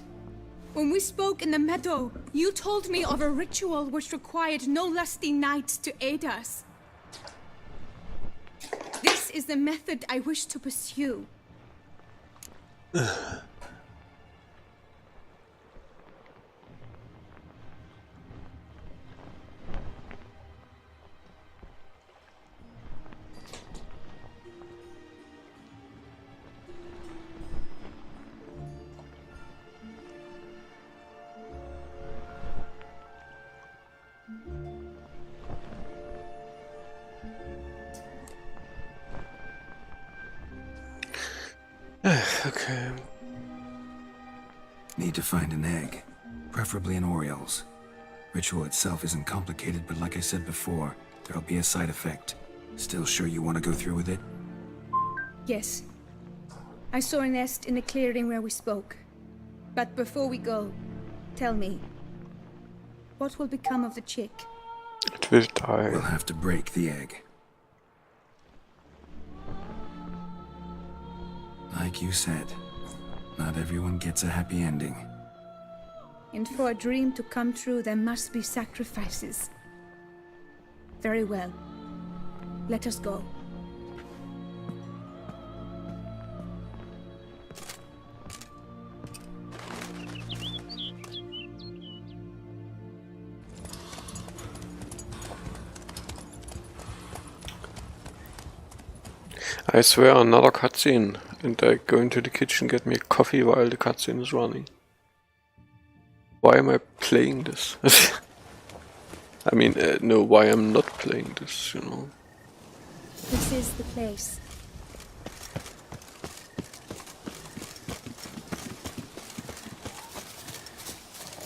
Speaker 2: When we spoke in the meadow, you told me of a ritual which required no lusty knights to aid us. This is the method I wish to pursue.
Speaker 1: Okay.
Speaker 4: Need to find an egg, preferably an Oriole's. Ritual itself isn't complicated, but like I said before, there'll be a side effect. Still sure you want to go through with it?
Speaker 2: Yes. I saw a nest in the clearing where we spoke. But before we go, tell me, what will become of the chick?
Speaker 1: It will die.
Speaker 4: We'll have to break the egg. Like you said, not everyone gets a happy ending.
Speaker 2: And for a dream to come true, there must be sacrifices. Very well. Let us go.
Speaker 1: I swear, another cutscene, and I go into the kitchen, get me a coffee while the cutscene is running. Why am I playing this? I mean, no, why I'm not playing this, you know.
Speaker 11: This is the place.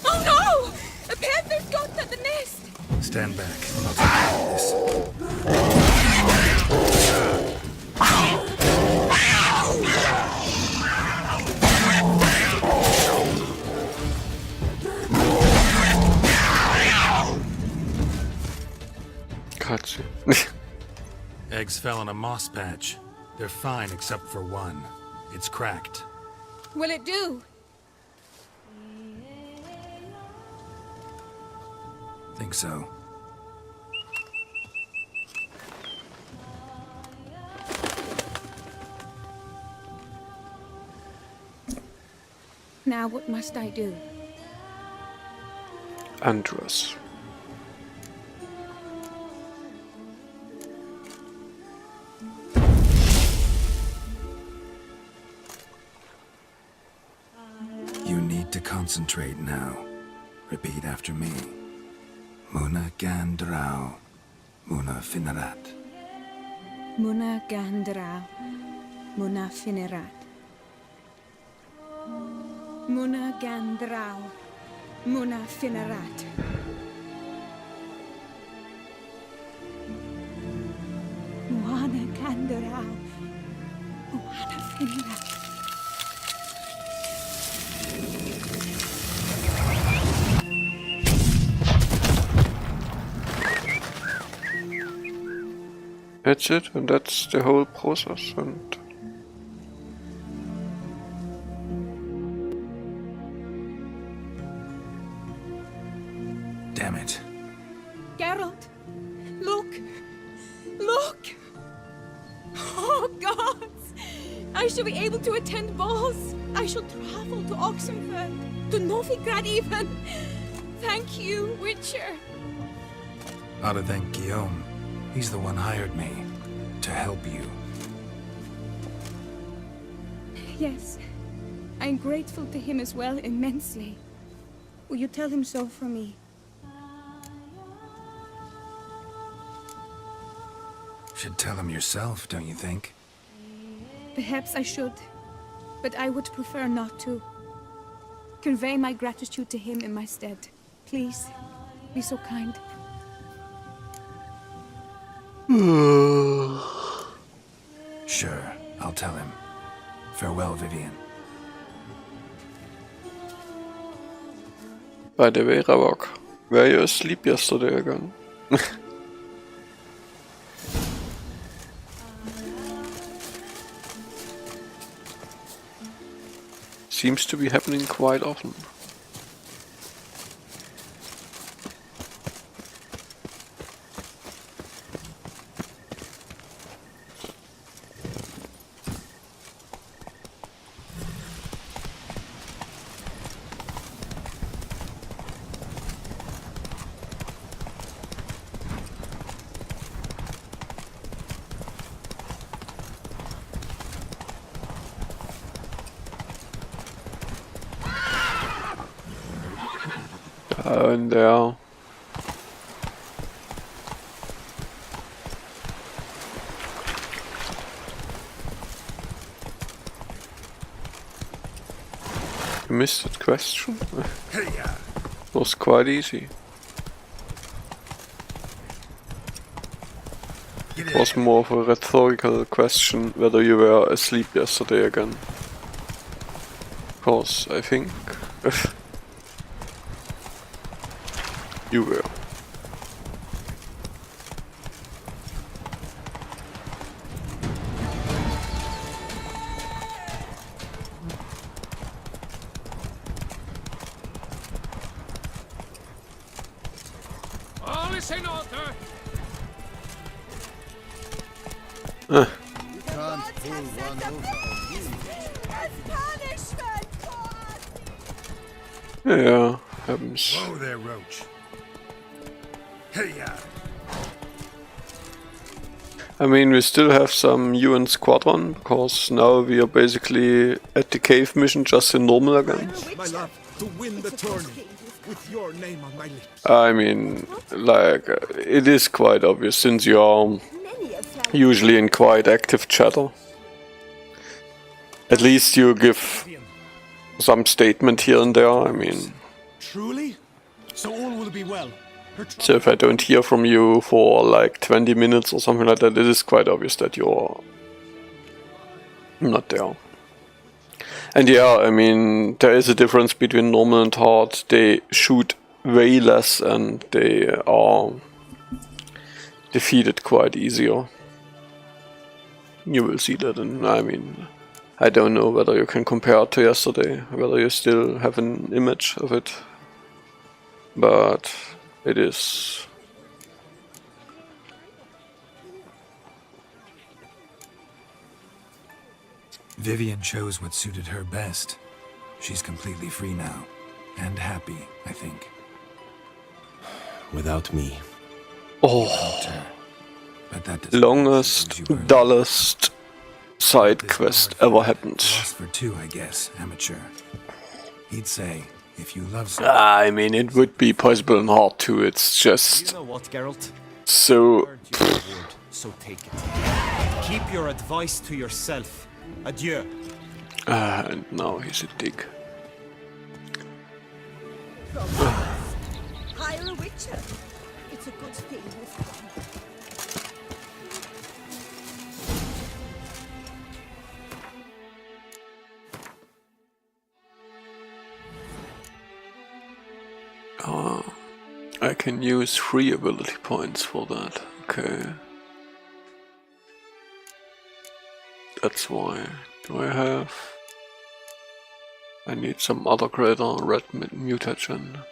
Speaker 2: Oh no! A panther's got at the nest!
Speaker 4: Stand back. I'll take care of this.
Speaker 1: Cutscene.
Speaker 14: Eggs fell in a moss patch. They're fine except for one. It's cracked.
Speaker 2: Will it do?
Speaker 4: Think so.
Speaker 2: Now what must I do?
Speaker 1: Andros.
Speaker 4: You need to concentrate now. Repeat after me. Muna Gandrau. Muna Finerat.
Speaker 2: Muna Gandrau. Muna Finerat. Muna Gandrau. Muna Finerat. Muna Gandrau. Muna Finerat.
Speaker 1: That's it, and that's the whole process, and...
Speaker 4: Damn it.
Speaker 2: Geralt, look! Look! Oh, gods! I shall be able to attend balls. I shall travel to Oxenfurt, to Novigrad even. Thank you, Witcher.
Speaker 4: Ought to thank Guillaume. He's the one hired me to help you.
Speaker 2: Yes, I'm grateful to him as well, immensely. Will you tell him so for me?
Speaker 4: Should tell him yourself, don't you think?
Speaker 2: Perhaps I should, but I would prefer not to. Convey my gratitude to him in my stead. Please, be so kind.
Speaker 4: Sure, I'll tell him. Farewell, Vivian.
Speaker 1: By the way, Ravok, were you asleep yesterday again? Seems to be happening quite often. And there. You missed that question? Was quite easy. It was more of a rhetorical question whether you were asleep yesterday again. Because I think you were.
Speaker 12: All is in order.
Speaker 5: You can't pull one over.
Speaker 11: As punishment for us!
Speaker 1: Yeah, happens.
Speaker 14: Whoa there, Roach. Hey-ya!
Speaker 1: I mean, we still have some UN squadron, because now we are basically at the cave mission just in normal again.
Speaker 5: My love, to win the tourney, with your name on my lips.
Speaker 1: I mean, like, it is quite obvious, since you are usually in quite active chatter. At least you give some statement here and there, I mean.
Speaker 5: Truly? So all will be well.
Speaker 1: So if I don't hear from you for like 20 minutes or something like that, it is quite obvious that you're not there. And yeah, I mean, there is a difference between normal and hard. They shoot way less and they are defeated quite easier. You will see that, and I mean, I don't know whether you can compare it to yesterday, whether you still have an image of it, but it is.
Speaker 4: Vivian chose what suited her best. She's completely free now. And happy, I think.
Speaker 8: Without me.
Speaker 1: Oh.
Speaker 4: But that
Speaker 1: Longest, dullest side quest ever happened.
Speaker 4: For two, I guess, amateur. He'd say, if you love
Speaker 1: I mean, it would be possible in hard too. It's just.
Speaker 8: You know what, Geralt?
Speaker 1: So.
Speaker 8: So take it. Keep your advice to yourself. Adieu.
Speaker 1: And now he's a dick.
Speaker 11: Hire a witcher. It's a good thing with
Speaker 1: I can use 3 ability points for that. Okay. That's why. Do I have? I need some other greater red mutagen.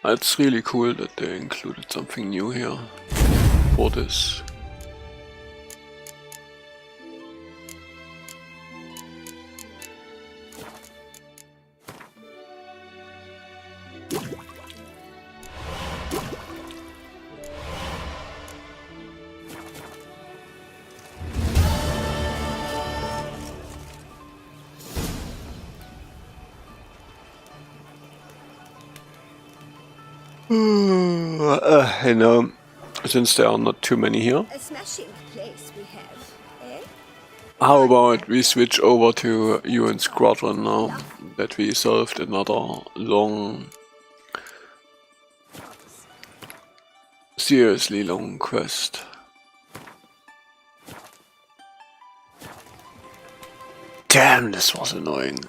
Speaker 1: It's really cool that they included something new here for this. You know, since there are not too many here,
Speaker 11: a smashing place we have, eh?
Speaker 1: how about we switch over to UN Squadron now that we solved another long, seriously long quest. Damn, this was annoying.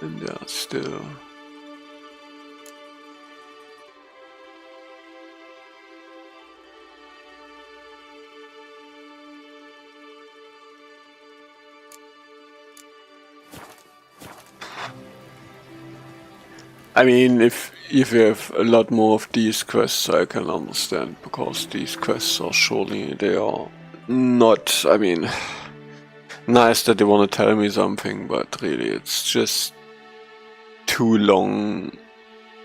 Speaker 1: And yeah, still. I mean, if you have a lot more of these quests, I can understand, because these quests are surely, they are not, I mean, nice that they want to tell me something, but really it's just too long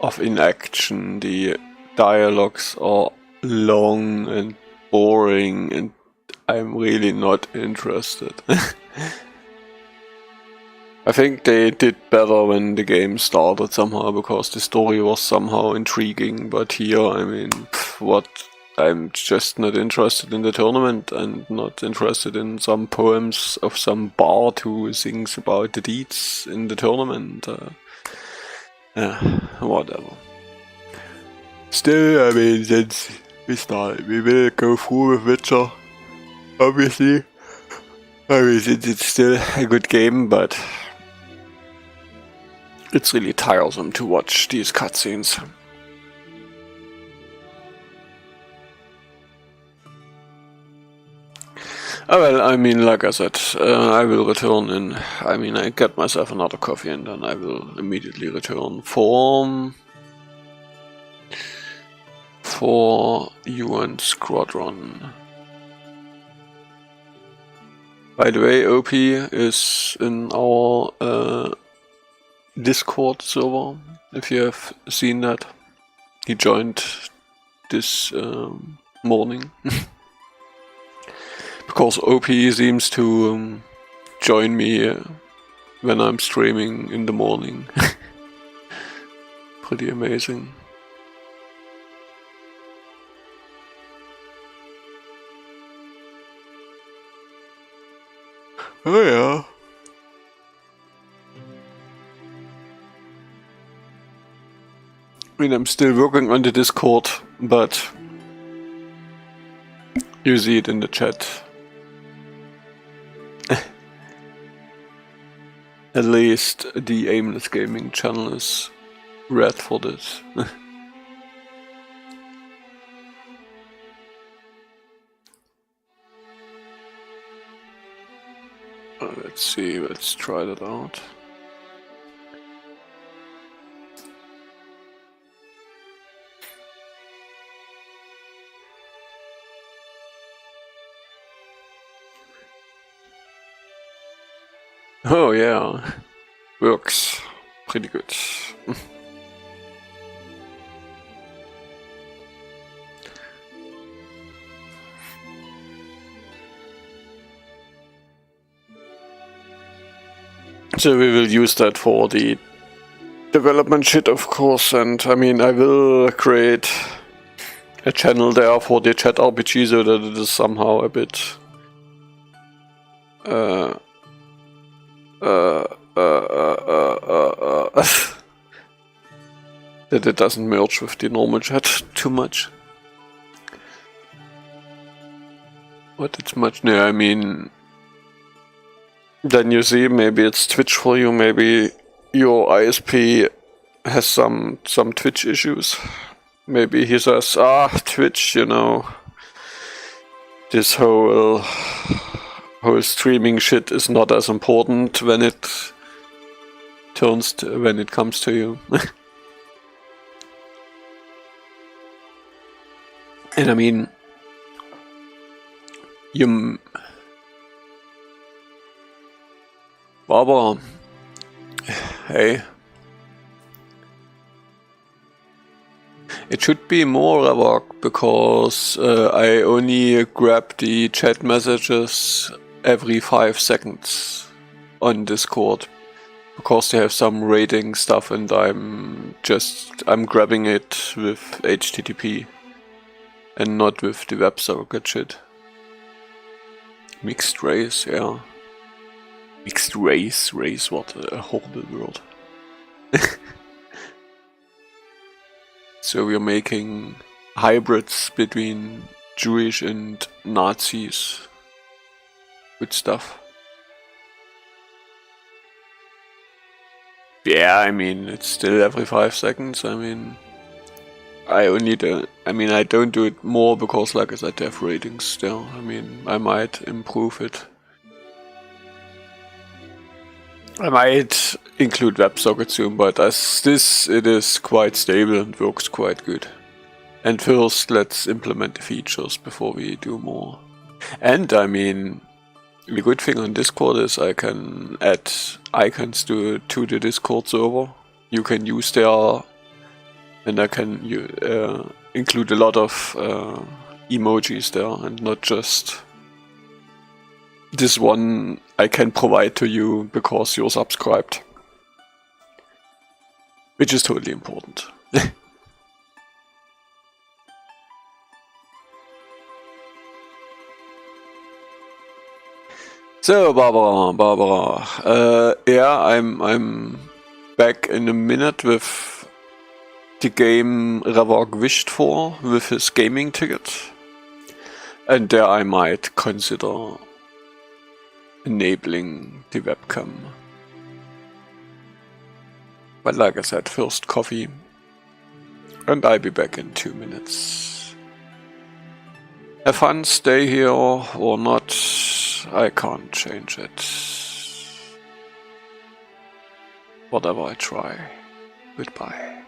Speaker 1: of inaction. The dialogues are long and boring, and I'm really not interested. I think they did better when the game started somehow, because the story was somehow intriguing, but here, I mean, what? I'm just not interested in the tournament, and not interested in some poems of some bard who sings about the deeds in the tournament. Whatever. Still, I mean, since we started, we will go through with Witcher, obviously. I mean, it's still a good game, but it's really tiresome to watch these cutscenes. Oh well, I mean, like I said, I will return in, I mean, I get myself another coffee and then I will immediately return for UN Squadron. By the way, OP is in our Discord server, if you have seen that. he joined this morning. Because OP seems to join me when I'm streaming in the morning. Pretty amazing. Oh yeah. I mean, I'm still working on the Discord, but you see it in the chat. At least the Aimless Gaming channel is red for this. Let's see, let's try that out. Oh yeah, works pretty good. So we will use that for the development shit, of course, and I mean I will create a channel there for the chat RPG so that it is somehow a bit that it doesn't merge with the normal chat too much. But it's much near, I mean, then you see, maybe it's Twitch for you, maybe your ISP has some Twitch issues. Maybe he says, Twitch, you know, this whole streaming shit is not as important when it comes to you. And I mean, Barbara, hey. It should be more Ravok, because I only grab the chat messages every 5 seconds on Discord, because they have some rating stuff and I'm grabbing it with HTTP and not with the WebSocket shit. Mixed race, yeah. Mixed race, what a horrible word. So we're making hybrids between Jewish and Nazis. Good stuff. Yeah, I mean, it's still every 5 seconds. I mean, I don't do it more because, like I said, they have ratings still. I mean, I might improve it. I might include WebSocket soon, but as this, it is quite stable and works quite good. And first, let's implement the features before we do more. And I mean, the good thing on Discord is I can add icons to the Discord server. You can use there, and I can include a lot of emojis there, and not just this one I can provide to you because you're subscribed. Which is totally important. So Barbara, yeah, I'm back in a minute with the game Ravok wished for with his gaming ticket, and there I might consider enabling the webcam. But like I said, first coffee, and I'll be back in 2 minutes. Have fun, stay here or not, I can't change it. Whatever I try, goodbye.